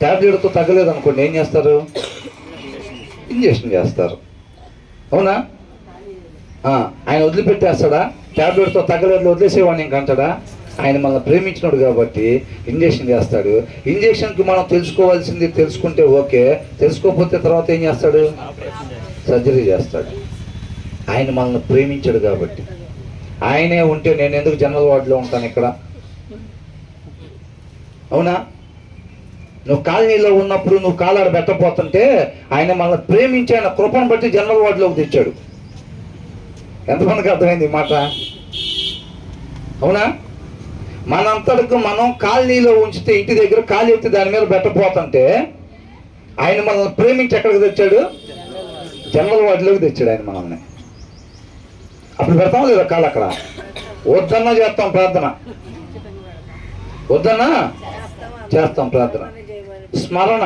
ట్యాబ్లెట్తో తగ్గలేదు అనుకోండి, ఏం చేస్తారు? ఇంజక్షన్ చేస్తారు. అవునా? ఆయన వదిలిపెట్టేస్తాడా? ట్యాబ్లెట్తో తగ్గలేదు వదిలేసేవాడిని ఇంకంటాడా? ఆయన మనల్ని ప్రేమించినాడు కాబట్టి ఇంజక్షన్ చేస్తాడు. ఇంజక్షన్కి మనం తెలుసుకోవాల్సింది తెలుసుకుంటే ఓకే, తెలుసుకోకపోతే తర్వాత ఏం చేస్తాడు? సర్జరీ చేస్తాడు. ఆయన మనల్ని ప్రేమించాడు కాబట్టి. ఆయనే ఉంటే నేను ఎందుకు జనరల్ వార్డులో ఉంటాను ఇక్కడ? అవునా? నువ్వు కాలనీలో ఉన్నప్పుడు నువ్వు కాలాడ పెట్టకపోతుంటే ఆయన మనల్ని ప్రేమించి ఆయన కృపను బట్టి జనరల్ వార్డులోకి తెచ్చాడు. ఎంతమందికి అర్థమైంది ఈ మాట? అవునా? మనంతటికి మనం కాలనీలో ఉంచితే, ఇంటి దగ్గర కాలు ఎత్తి దాని మీద పెట్టపోతుంటే ఆయన మనల్ని ప్రేమించి ఎక్కడికి తెచ్చాడు? జనరల్ వార్డులోకి తెచ్చాడు ఆయన మనల్ని. అప్పుడు పెడతాం లేదా కాలు అక్కడ? వద్దన్నా చేస్తాం ప్రార్థన, వద్దన్నా చేస్తాం ప్రార్థన. స్మరణ,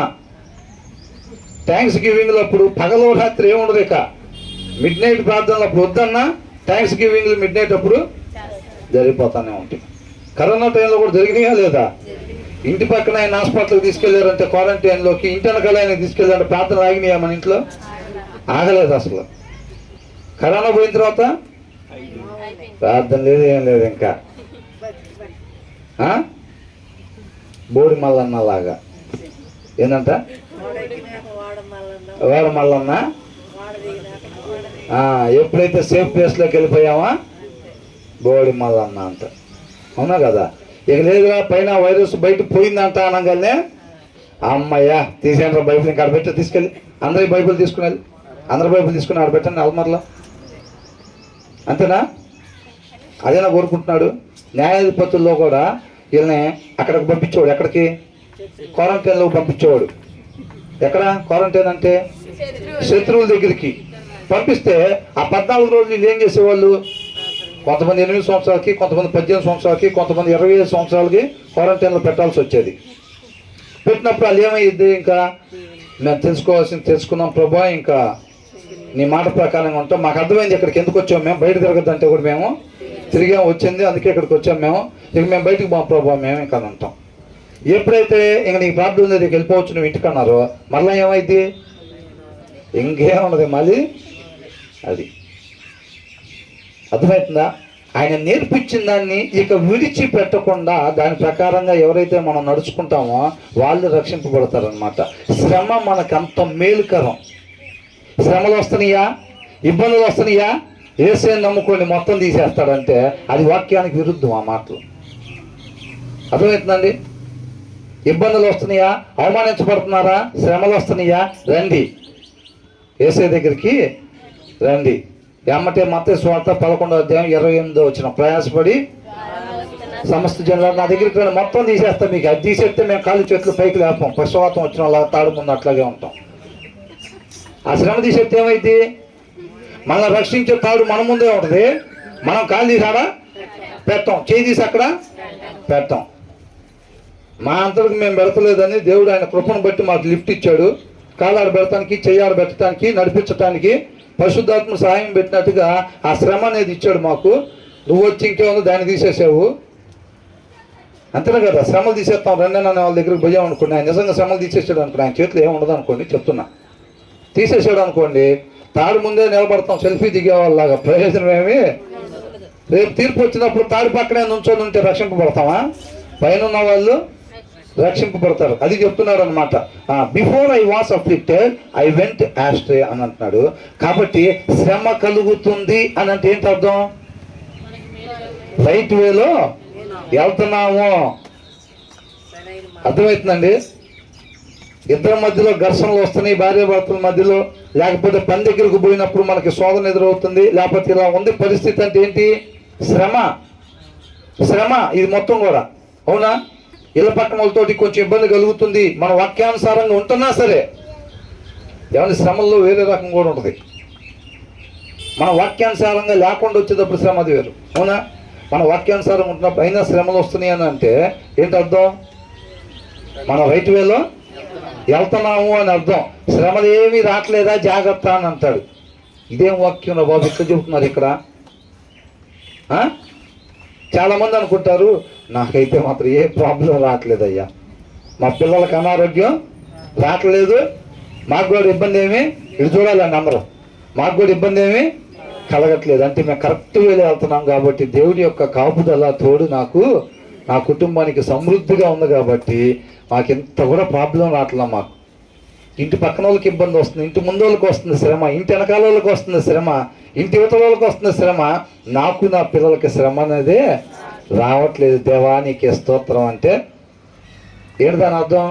థ్యాంక్స్ గివింగ్లో అప్పుడు పగలు రాత్రి ఏముండదు. ఇక మిడ్ నైట్ ప్రార్థనలు అప్పుడు వద్దన్నా థ్యాంక్స్ గివింగ్లు మిడ్ నైట్ అప్పుడు జరిగిపోతానే ఉంటాయి. కరోనా టైంలో కూడా జరిగినాయా లేదా? ఇంటి పక్కన ఆయన హాస్పిటల్కి తీసుకెళ్లారంటే క్వారంటైన్లోకి, ఇంటి వెనకాల ఆయన తీసుకెళ్ళారంటే ప్రార్థన ఆగినాయా మన ఇంట్లో? ఆగలేదు అసలు. కరోనా పోయిన తర్వాత ప్రార్థన లేదు, ఏం లేదు. ఇంకా బోడి మల్లన్న లాగా ఏంటంట? వాడ మల్లన్న. ఎప్పుడైతే సేఫ్ ప్లేస్లోకి వెళ్ళిపోయామా బోడి మల్లన్న అంట. అవునా కదా? ఇక లేదుగా పైన వైరస్ బయట పోయిందంట అనగానే అమ్మయ్య తీసేయండి బైబిల్ ఇంకా ఆడబెట్టి తీసుకెళ్ళి అందరి బైబిల్ తీసుకుని అందరి బైబిల్ తీసుకుని ఆడబెట్టండి అల్మర్లో. అంతేనా? అదేనా కోరుకుంటున్నాడు? న్యాయాధిపతుల్లో కూడా వీళ్ళని అక్కడికి పంపించేవాడు. ఎక్కడికి? క్వారంటైన్లోకి పంపించేవాడు. ఎక్కడ క్వారంటైన్ అంటే? శత్రువుల దగ్గరికి పంపిస్తే ఆ 14 రోజులు వీళ్ళు ఏం చేసేవాళ్ళు? కొంతమంది 8 సంవత్సరాలకి, కొంతమంది 18 సంవత్సరాలకి, కొంతమంది 25 సంవత్సరాలకి క్వారంటైన్లో పెట్టాల్సి వచ్చేది. పెట్టినప్పుడు వాళ్ళు ఏమైంది? ఇంకా మేము తెలుసుకున్నాం ప్రభా, ఇంకా నీ మాట ప్రకారంగా ఉంటాం, మాకు అర్థమైంది ఇక్కడికి ఎందుకు వచ్చాము, మేము బయట తిరగద్దంటే కూడా మేము తిరిగాము వచ్చింది, అందుకే ఇక్కడికి వచ్చాము మేము, ఇక మేము బయటకు పోం ప్రభా మేము ఇంకా ఉంటాం. ఎప్పుడైతే ఇంక నీకు ప్రాబ్లం ఉంది ఇక్కడికి వెళ్ళిపోవచ్చు నువ్వు ఇంటికన్నారో మళ్ళీ ఏమైంది? ఇంకేమున్నది మళ్ళీ అది. అర్థమవుతుందా? ఆయన నేర్పించిన దాన్ని ఇక విడిచిపెట్టకుండా దాని ప్రకారంగా ఎవరైతే మనం నడుచుకుంటామో వాళ్ళు రక్షింపబడతారనమాట. శ్రమ మనకంత మేలుకరం. శ్రమలు వస్తున్నాయా, ఇబ్బందులు వస్తున్నాయా, యేసుని నమ్ముకొని మొత్తం తీసేస్తాడంటే అది వాక్యానికి విరుద్ధం ఆ మాటలు. అర్థమవుతుందండి? ఇబ్బందులు వస్తున్నాయా, అవమానించబడుతున్నారా, శ్రమలు వస్తున్నాయా, రండి యేసు దగ్గరికి రండి. ఎమ్మటే మత్తయి సువార్త 11వ అధ్యాయం 28వ వచనం, ప్రయాసపడి సమస్త జనులు నా దగ్గరికి రండి మొత్తం తీసేస్తాం. మీకు అది తీసేస్తే మేము కాళ్ళు చేతులు పైకి లేపాం, పశువాతం వచ్చిన వాళ్ళ తాడు ముందు అట్లాగే ఉంటాం. ఆ శ్రమ తీసేస్తే ఏమైంది? మనల్ని రక్షించే తాడు మన ముందే ఉంటుంది, మనం కాళ్ళు తీసాడా పెడతాం, చేయి తీసి అక్కడ పెడతాం. మా అంతటికి మేము పెడతలేదని దేవుడు ఆయన కృపను బట్టి మాకు లిఫ్ట్ ఇచ్చాడు. కాళ్ళు ఆడ పెడతానికి, చెయ్యి ఆడ పెట్టడానికి, నడిపించడానికి పరిశుద్ధాత్మ సహాయం పెట్టినట్టుగా ఆ శ్రమ అనేది ఇచ్చాడు మాకు. నువ్వు వచ్చి ఇంకేముందో దాన్ని తీసేసావు అంతేనా కదా? శ్రమలు తీసేస్తాం రండి అనే వాళ్ళ దగ్గరికి పోయాం అనుకోండి, ఆయన నిజంగా శ్రమలు తీసేసాడు అనుకోండి, ఆయన చేతిలో ఏముండదు అనుకోండి, చెప్తున్నా, తీసేసాడు అనుకోండి, తాడు ముందే నిలబడతాం సెల్ఫీ దిగేవాళ్ళలాగా, ప్రయోజనం ఏమి? రేపు తీర్పు వచ్చినప్పుడు తాడు పక్కనే నుంచొని ఉంటే రక్షింపబడతామా? పైన ఉన్న వాళ్ళు రక్షింపబడతారు. అది చెప్తున్నాడు అనమాట. Before I was afflicted I went astray అని అంటున్నాడు. కాబట్టి శ్రమ కలుగుతుంది అని అంటే ఏంటి అర్థం? రైట్ వేలో వెళ్తున్నాము. అర్థమవుతుందండి? ఇద్దరి మధ్యలో ఘర్షణలు వస్తున్నాయి, భార్య భర్తల మధ్యలో, లేకపోతే పని దగ్గరకు పోయినప్పుడు మనకి శోధన ఎదురవుతుంది, లేకపోతే ఇలా ఉంది పరిస్థితి అంటే ఏంటి? శ్రమ. శ్రమ ఇది మొత్తం కూడా. అవునా? ఇళ్ళ పక్కన వాళ్ళతోటి కొంచెం ఇబ్బంది కలుగుతుంది, మన వాక్యానుసారంగా ఉంటున్నా సరే. ఏమన్నా శ్రమల్లో వేరే రకం కూడా ఉంటుంది. మన వాక్యానుసారంగా లేకుండా వచ్చేటప్పుడు శ్రమ అది వేరు. అవునా? మన వాక్యానుసారం ఉంటున్నప్పుడు అయినా శ్రమలు వస్తున్నాయి అని అంటే ఏంటి అర్థం? మన రైట్ వేలో వెళ్తున్నాము అని అర్థం. శ్రమలు ఏమీ రావట్లేదా జాగ్రత్త అని అంటాడు. ఇదేం వాక్యం బాబు ఇక్కడ చెబుతున్నారు ఇక్కడ? చాలామంది అనుకుంటారు నాకైతే మాత్రం ఏ ప్రాబ్లం రావట్లేదయ్యా, మా పిల్లలకి అనారోగ్యం రావట్లేదు, మాకు కూడా ఇబ్బంది ఏమి, ఇది చూడాలండి అందరూ, మాకు కూడా ఇబ్బంది ఏమి కలగట్లేదు అంటే మేము కరెక్ట్ వేలో వెళ్తున్నాం కాబట్టి దేవుడి యొక్క కాపుదల తోడు నాకు నా కుటుంబానికి సమృద్ధిగా ఉంది కాబట్టి మాకు ఇంత కూడా ప్రాబ్లం రావట్లేదు. మాకు ఇంటి పక్కన వాళ్ళకి ఇబ్బంది వస్తుంది, ఇంటి ముందు వాళ్ళకి వస్తుంది శ్రమ, ఇంటి వెనకాల వాళ్ళకి వస్తుంది శ్రమ, ఇంటి యువత వాళ్ళకి వస్తుంది శ్రమ, నాకు నా పిల్లలకి శ్రమ అనేది రావట్లేదు దేవా నీకే స్తోత్రం అంటే ఏంటి దాని అర్థం?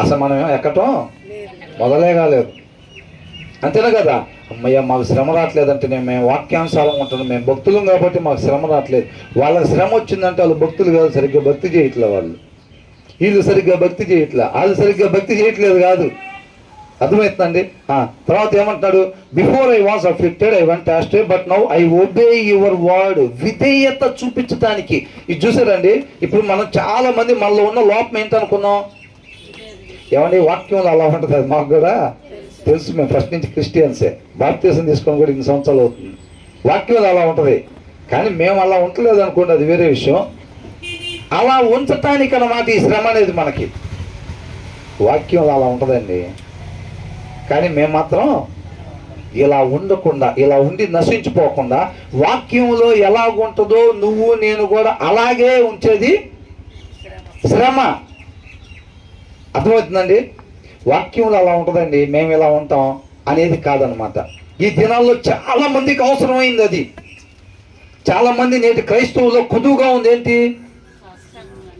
అసలు మనం ఎక్కటం మొదలే కాలేదు. అంతేనా కదా? అమ్మయ్య మాకు శ్రమ రావట్లేదంటే మేము వాక్యానుసారం ఉంటున్నాం, మేము భక్తులం కాబట్టి మాకు శ్రమ రావట్లేదు. వాళ్ళకి శ్రమ వచ్చిందంటే వాళ్ళు భక్తులు కాదు, సరిగ్గా భక్తి చేయట్లే, వాళ్ళు వీళ్ళు సరిగ్గా భక్తి చేయట్లే, వాళ్ళు సరిగ్గా భక్తి చేయట్లేదు కాదు. అర్థమవుతుందండి? తర్వాత ఏమంటున్నాడు? Before I was afflicted I went ఆస్ట్రే but now I obey your word. విధేయత చూపించడానికి. ఇది చూసారండి, ఇప్పుడు మనం చాలా మంది మనలో ఉన్న లోపం ఏంటనుకున్నాం? ఏమండి వాక్యంలో అలా ఉంటుంది, అది మాకు కూడా తెలుసు, మేము ఫస్ట్ నుంచి క్రిస్టియన్సే, బాప్తీసం తీసుకొని కూడా 2 సంవత్సరాలు అవుతుంది. వాక్యంలో అలా ఉంటుంది, కానీ మేము అలా ఉండలేదు అనుకోండి, అది వేరే విషయం. అలా ఉంచటానికి అన్నమాట ఈ శ్రమ అనేది మనకి. వాక్యంలో అలా ఉంటుందండి, కానీ మేము మాత్రం ఇలా ఉండకుండా, ఇలా ఉండి నశించిపోకుండా వాక్యంలో ఎలాగుంటుందో నువ్వు నేను కూడా అలాగే ఉంచేది శ్రమ. అర్థమవుతుందండి? వాక్యంలో అలా ఉంటుందండి, మేము ఇలా ఉంటాం అనేది కాదనమాట. ఈ దినాల్లో చాలా మందికి అవసరమైంది అది. చాలా మంది నేటి క్రైస్తవుల్లో కొదువుగా ఉంది ఏంటి?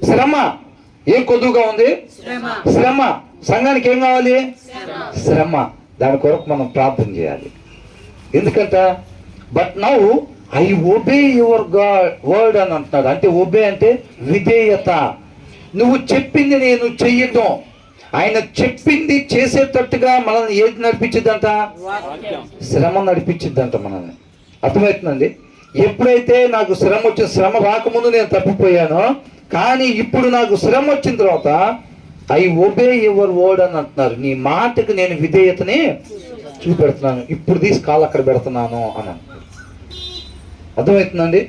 శ్రమ. ఏం కొదువుగా ఉంది? శ్రమ. సంఘానికి ఏం కావాలి? శ్రమ. దాని కొరకు మనం ప్రార్థన చేయాలి. ఎందుకంట but now I obey your word అని అంటున్నాడు. అంటే ఒబే అంటే విధేయత. నువ్వు చెప్పింది నేను చెయ్యటం. ఆయన చెప్పింది చేసేటట్టుగా మనల్ని ఏది నడిపించిద్దంట? శ్రమ నడిపించిద్దంట మనల్ని. అర్థమవుతుందండి? ఎప్పుడైతే నాకు శ్రమ వచ్చిన, శ్రమ రాకముందు నేను తప్పిపోయానో, కానీ ఇప్పుడు నాకు శ్రమ వచ్చిన తర్వాత ఐ ఒబే యువర్ వర్డ్ అని అంటున్నారు. నీ మాటకు నేను విధేయతని చూపెడుతున్నాను. ఇప్పుడు తీసి కాళ్ళు అక్కడ పెడుతున్నాను అని అంటున్నారు. అర్థమవుతుందండి?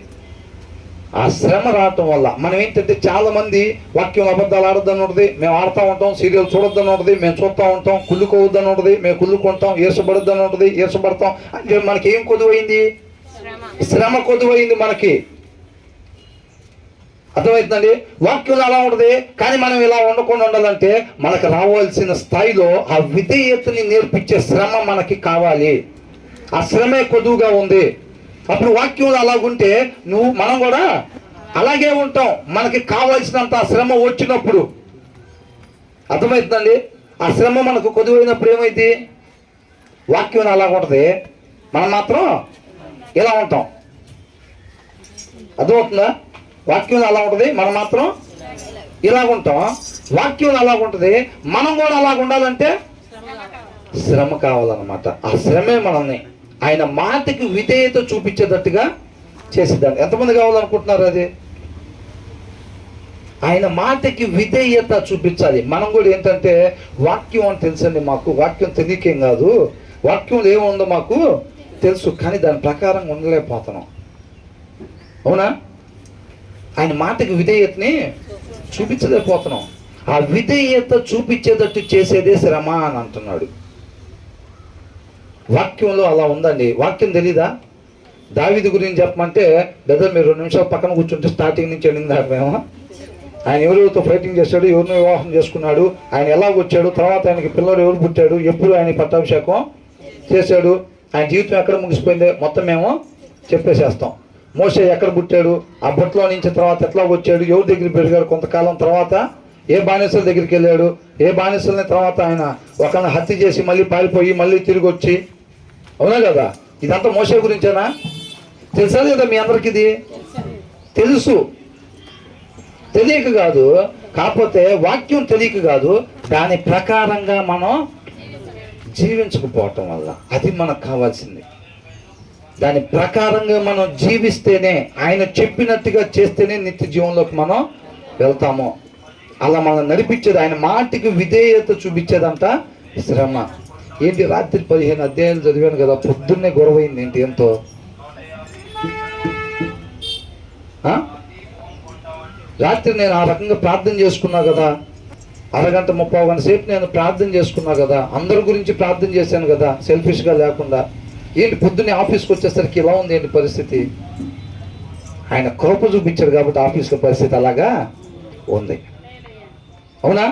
ఆ శ్రమ రావటం వల్ల మనం ఏంటంటే చాలా మంది వాక్యం అబద్ధాలు ఆడొద్దని ఉంటుంది, మేము ఆడుతూ ఉంటాం. సీరియల్ చూడొద్దని ఉంటుంది, మేము చూస్తూ ఉంటాం. కుళ్ళుకోవద్దని ఉంటుంది, మేము కుళ్ళుకుంటాం. ఈర్షపడొద్దని ఉంటుంది, ఈర్షపడతాం. అంటే మనకి ఏం కొదువైంది? శ్రమ కొదువైంది మనకి. అర్థమవుతుందండి? వాక్యం అలా ఉంటుంది, కానీ మనం ఇలా ఉండకుండా ఉండాలంటే మనకు రావాల్సిన స్థాయిలో ఆ విధేయతని నేర్పించే శ్రమ మనకి కావాలి. ఆ శ్రమే కొదువుగా ఉంది. అప్పుడు వాక్యంలో అలాగుంటే మనం కూడా అలాగే ఉంటాం. మనకి కావాల్సినంత ఆ శ్రమ వచ్చినప్పుడు. అర్థమవుతుందండి? ఆ శ్రమ మనకు కొదువైనప్పుడు ఏమైంది? వాక్యం అలా ఉంటుంది, మనం మాత్రం ఇలా ఉంటాం. అర్థమవుతుందా? వాక్యం అలా ఉంటుంది, మనం మాత్రం ఇలాగుంటాం. వాక్యం అలాగుంటుంది, మనం కూడా అలాగ ఉండాలంటే శ్రమ కావాలన్నమాట. ఆ శ్రమే మనల్ని ఆయన మాటకి విధేయత చూపించేటట్టుగా చేసిద్దాన్ని. ఎంతమంది కావాలనుకుంటున్నారు అది? ఆయన మాటకి విధేయత చూపించాలి. మనం కూడా ఏంటంటే వాక్యం అని తెలుసండి మాకు, వాక్యం తెలియకేం కాదు, వాక్యంలో ఏముందో మాకు తెలుసు, కానీ దాని ప్రకారం ఉండలేకపోతున్నాం. అవునా? ఆయన మాటకి విధేయతని చూపించలేకపోతున్నాం. ఆ విధేయత చూపించేటట్టు చేసేదే శ్రమ అని అంటున్నాడు. వాక్యంలో అలా ఉందండి. వాక్యం తెలీదా? దావీదు గురించి చెప్పమంటే బ్రదర్ మీరు 2 నిమిషాలు పక్కన కూర్చుంటే స్టార్టింగ్ నుంచి వెళ్ళిందా మేము? ఆయన ఎవరితో ఫైటింగ్ చేశాడు, ఎవరిని వివాహం చేసుకున్నాడు, ఆయన ఎలా వచ్చాడు, తర్వాత ఆయనకి పిల్లలు ఎవరు పుట్టాడు, ఎప్పుడు ఆయన పట్టాభిషేకం చేశాడు, ఆయన జీవితం ఎక్కడ ముగిసిపోయింది మొత్తం మేము చెప్పేసేస్తాం. మోషే ఎక్కడ పుట్టాడు, ఆ బుట్టలో నుంచి తర్వాత ఎట్లా వచ్చాడు, ఎవరి దగ్గర పెరిగాడు, కొంతకాలం తర్వాత ఏ బానిసల దగ్గరికి వెళ్ళాడు, ఏ బానిసలని తర్వాత ఆయన ఒకరిని హత్య చేసి మళ్ళీ పారిపోయి మళ్ళీ తిరిగి వచ్చి. అవునా కదా? ఇదంతా మోషే గురించేనా? తెలుసా లేదా మీ అందరికి? ఇది తెలుసు. తెలియక కాదు, కాకపోతే వాక్యం తెలియక కాదు, దాని ప్రకారంగా మనం జీవించకపోవటం వల్ల అది మనకు కావాల్సింది. దాని ప్రకారంగా మనం జీవిస్తేనే, ఆయన చెప్పినట్టుగా చేస్తేనే నిత్య జీవంలోకి మనం వెళ్తాము. అలా మనం నడిపించేది, ఆయన మాటకి విధేయత చూపించేదంట శ్రమ. ఏంటి రాత్రి 15 అధ్యాయాలు చదివాను కదా, పొద్దున్నే గొడవైంది ఏంటి ఎంతో? రాత్రి నేను ఆ రకంగా ప్రార్థన చేసుకున్నా కదా, అరగంట 30 గంట సేపు నేను ప్రార్థన చేసుకున్నా కదా, అందరి గురించి ప్రార్థన చేశాను కదా, సెల్ఫిష్గా లేకుండా. ఏంటి పొద్దున్నే ఆఫీస్కి వచ్చేసరికి ఇలా ఉంది ఏంటి పరిస్థితి? ఆయన కృప చూపించాడు కాబట్టి ఆఫీస్లో పరిస్థితి అలాగా ఉంది. అవునా?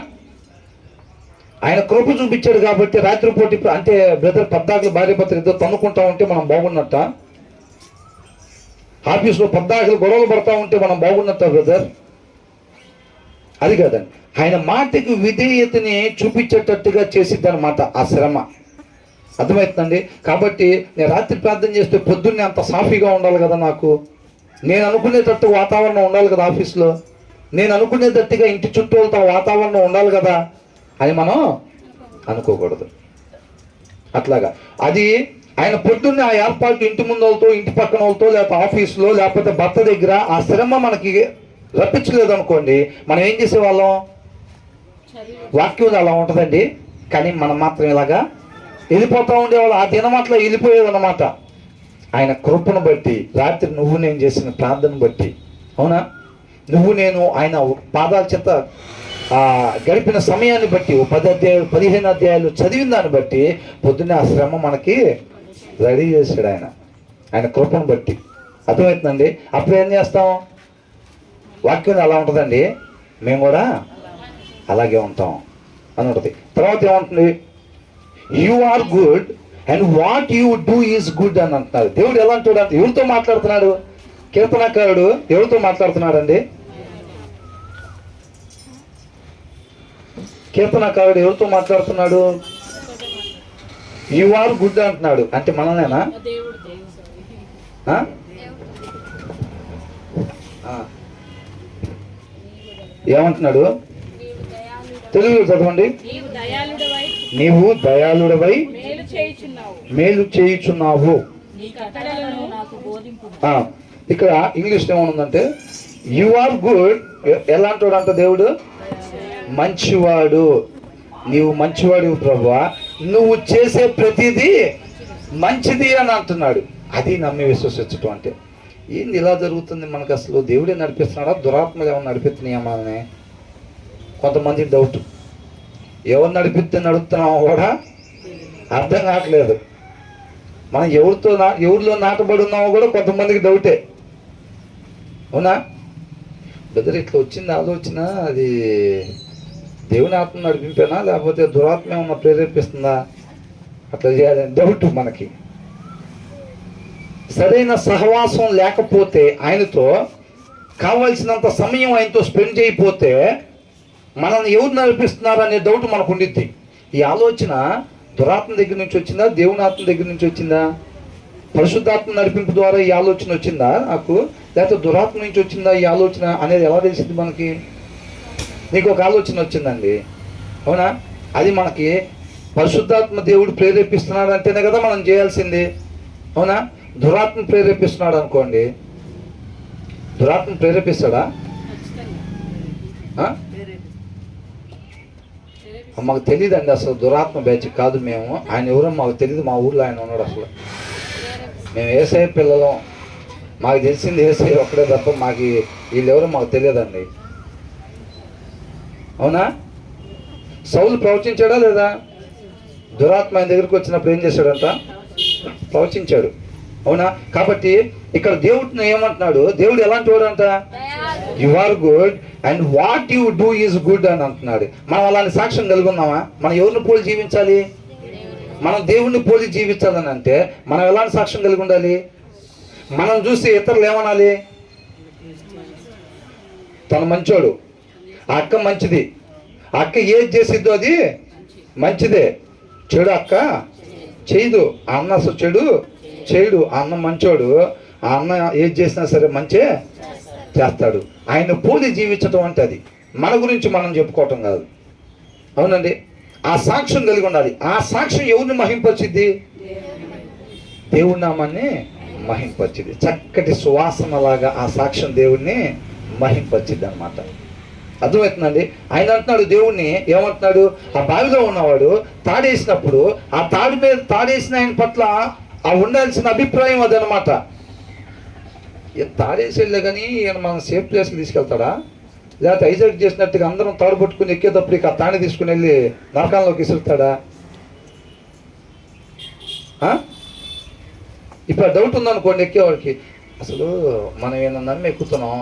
ఆయన కృప చూపించాడు కాబట్టి రాత్రిపూట అంటే బ్రదర్ 14 భార్య భర్తలు ఇద్దరు తన్నుకుంటా ఉంటే మనం బాగున్నట్ట? ఆఫీస్లో 14 గొడవలు పడతా ఉంటే మనం బాగున్నట్ట బ్రదర్? అది కాదండి. ఆయన మాటకి విధేయతని చూపించేటట్టుగా చేసిద్ది అనమాట ఆ శ్రమ. అర్థమవుతుందండి? కాబట్టి నేను రాత్రి ప్రార్థన చేస్తే పొద్దున్నే అంత సాఫీగా ఉండాలి కదా, నాకు నేను అనుకునేటట్టు వాతావరణం ఉండాలి కదా ఆఫీస్లో, నేను అనుకునేటట్టుగా ఇంటి చుట్టూ వాతావరణం ఉండాలి కదా అని మనం అనుకోకూడదు. అట్లాగా అది ఆయన పొద్దున్నే ఆ ఏర్పాటు ఇంటి ముందు వాళ్ళతో, ఇంటి పక్కన వాళ్ళతో, లేకపోతే ఆఫీసులో, లేకపోతే భర్త దగ్గర ఆ శ్రమ మనకి రప్పించలేదు అనుకోండి, మనం ఏం చేసేవాళ్ళం? వాక్యం అలా ఉంటుందండి, కానీ మనం మాత్రం ఇలాగా వెళ్ళిపోతూ ఉండేవాళ్ళు. ఆ దినం అట్లా వెళ్ళిపోయేది అన్నమాట. ఆయన కృపను బట్టి, రాత్రి నువ్వు నేను చేసిన ప్రార్థన బట్టి, అవునా, నువ్వు నేను ఆయన పాదాల చెత్త గడిపిన సమయాన్ని బట్టి, 10 అధ్యాయాలు 15 అధ్యాయాలు చదివిన దాన్ని బట్టి పొద్దున్నే ఆ శ్రమ మనకి రెడీ చేశాడు ఆయన కృపను బట్టి. అర్థమవుతుందండి? అప్పుడు ఏం చేస్తాం? వాక్యం అలా ఉంటుందండి, మేము కూడా అలాగే ఉంటాం అని ఉంటుంది. తర్వాత ఏమంటుంది? You are good and what you do is good అని అంటున్నారు. దేవుడు ఎలా అంటాడు అంటే ఎవరితో మాట్లాడుతున్నాడు? కీర్తనకారుడు ఎవరితో మాట్లాడుతున్నాడు అండి? కీర్తనకారుడు ఎవరితో మాట్లాడుతున్నాడు? యు ఆర్ గుడ్ అంటున్నాడు. అంటే మననేనా? ఏమంటున్నాడు? తెలుగు చదవండి. నీవు దయాళుడవై మేలు చేయుచున్నావు. ఇక్కడ ఇంగ్లీష్ ఏమనుందంటే యు ఆర్ గుడ్. ఎలా అంటాడు అంట దేవుడు? మంచివాడు. నీవు మంచివాడు ప్రభువా, నువ్వు చేసే ప్రతిదీ మంచిది అని అంటున్నాడు. అది నమ్మి విశ్వసించటం అంటే ఏంది ఇలా జరుగుతుంది మనకు? అసలు దేవుడే నడిపిస్తున్నాడా, దురాత్మలు ఏమైనా నడిపిస్తున్నాయా మనల్ని? కొంతమంది డౌట్. ఎవరు నడిపిస్తే నడుపుతున్నామో కూడా అర్థం కావట్లేదు. మనం ఎవరిలో నాటబడి ఉన్నామో కూడా కొంతమందికి డౌటే. అవునా బ్రదర్? ఇట్లా వచ్చింది ఆలోచన, అది దేవుని ఆత్మ నడిపింపేనా లేకపోతే దురాత్మ ఏమన్నా ప్రేరేపిస్తుందా అట్లా చేయాలని డౌట్ మనకి. సరైన సహవాసం లేకపోతే, ఆయనతో కావాల్సినంత సమయం ఆయనతో స్పెండ్ చేయకపోతే మనల్ని ఎవరు నడిపిస్తున్నారు అనే డౌట్ మనకు ఉండిద్ది. ఈ ఆలోచన దురాత్మ దగ్గర నుంచి వచ్చిందా, దేవుని ఆత్మ దగ్గర నుంచి వచ్చిందా? పరిశుద్ధాత్మ నడిపింపు ద్వారా ఈ ఆలోచన వచ్చిందా నాకు, లేకపోతే దురాత్మ నుంచి వచ్చిందా ఈ ఆలోచన అనేది ఎలా తెలిసింది మనకి? నీకు ఒక ఆలోచన వచ్చిందండి, అవునా? అది మనకి పరిశుద్ధాత్మ దేవుడు ప్రేరేపిస్తున్నాడు అంటేనే కదా మనం చేయాల్సింది, అవునా? దురాత్మ ప్రేరేపిస్తున్నాడు అనుకోండి, దురాత్మ ప్రేరేపిస్తాడా? మాకు తెలియదండి అసలు. దురాత్మ బ్యాచ్ కాదు మేము. ఆయన ఎవరో మాకు తెలియదు. మా ఊర్లో ఆయన ఉన్నాడు. అసలు మేము ఏసఐ పిల్లలం. మాకు తెలిసింది ఏసఐ ఒక్కడే తప్ప మాకు వీళ్ళెవరో మాకు తెలియదండి, అవునా? సౌలు ప్రవచించాడా లేదా? దురాత్మ ఆయన దగ్గరికి వచ్చినప్పుడు ఏం చేశాడంట? ప్రవచించాడు, అవునా? కాబట్టి ఇక్కడ దేవుడిని ఏమంటున్నాడు? దేవుడు ఎలాంటి వాడు అంట? You are good and what you do is good అని అంటున్నాడు. మనం అలాంటి సాక్ష్యం కలిగి ఉన్నామా? మనం ఎవరిని పోలి జీవించాలి? మనం దేవుణ్ణి పోలి జీవించాలని అంటే మనం ఎలాంటి సాక్ష్యం కలిగి ఉండాలి? మనం చూసి ఇతరులు ఏమనాలి? తను మంచోడు, ఆ అక్క మంచిది, ఆ అక్క ఏది చేసిద్దో అది మంచిదే, చెడు అక్క చేయదు, ఆ అన్న అసలు చెడు చేయడు, ఆ అన్న మంచోడు, ఆ అన్న ఏది చేసినా సరే మంచే చేస్తాడు. ఆయన పోలి జీవించటం అంటే అది మన గురించి మనం చెప్పుకోవటం కాదు, అవునండి? ఆ సాక్ష్యం కలిగి ఉండాలి. ఆ సాక్ష్యం ఎవరిని మహింపరిచిద్ది? దేవుడి నామాన్ని మహింపరిచిద్ది. చక్కటి సువాసనలాగా ఆ సాక్ష్యం దేవుడిని మహింపరిచిద్ది అనమాట. అర్థమవుతుందండి? ఆయన అంటున్నాడు, దేవుణ్ణి ఏమంటున్నాడు? ఆ బావిలో ఉన్నవాడు తాడేసినప్పుడు ఆ తాడు మీద తాడేసిన ఆయన పట్ల ఆ ఉండాల్సిన అభిప్రాయం అదనమాట. తాడేసేళ్ళే కానీ ఈయన మనం సేఫ్ ప్లేస్కి తీసుకెళ్తాడా? లేకపోతే ఐజాక్ చేసినట్టుగా అందరం తాడు పట్టుకుని ఎక్కేటప్పుడు ఆ తాడి తీసుకుని వెళ్ళి నరకంలోకి విసురుతాడా? ఇప్పుడు డౌట్ ఉందనుకోండి ఎక్కేవాడికి, అసలు మనం ఏమన్నా నమ్మి ఎక్కుతున్నాం,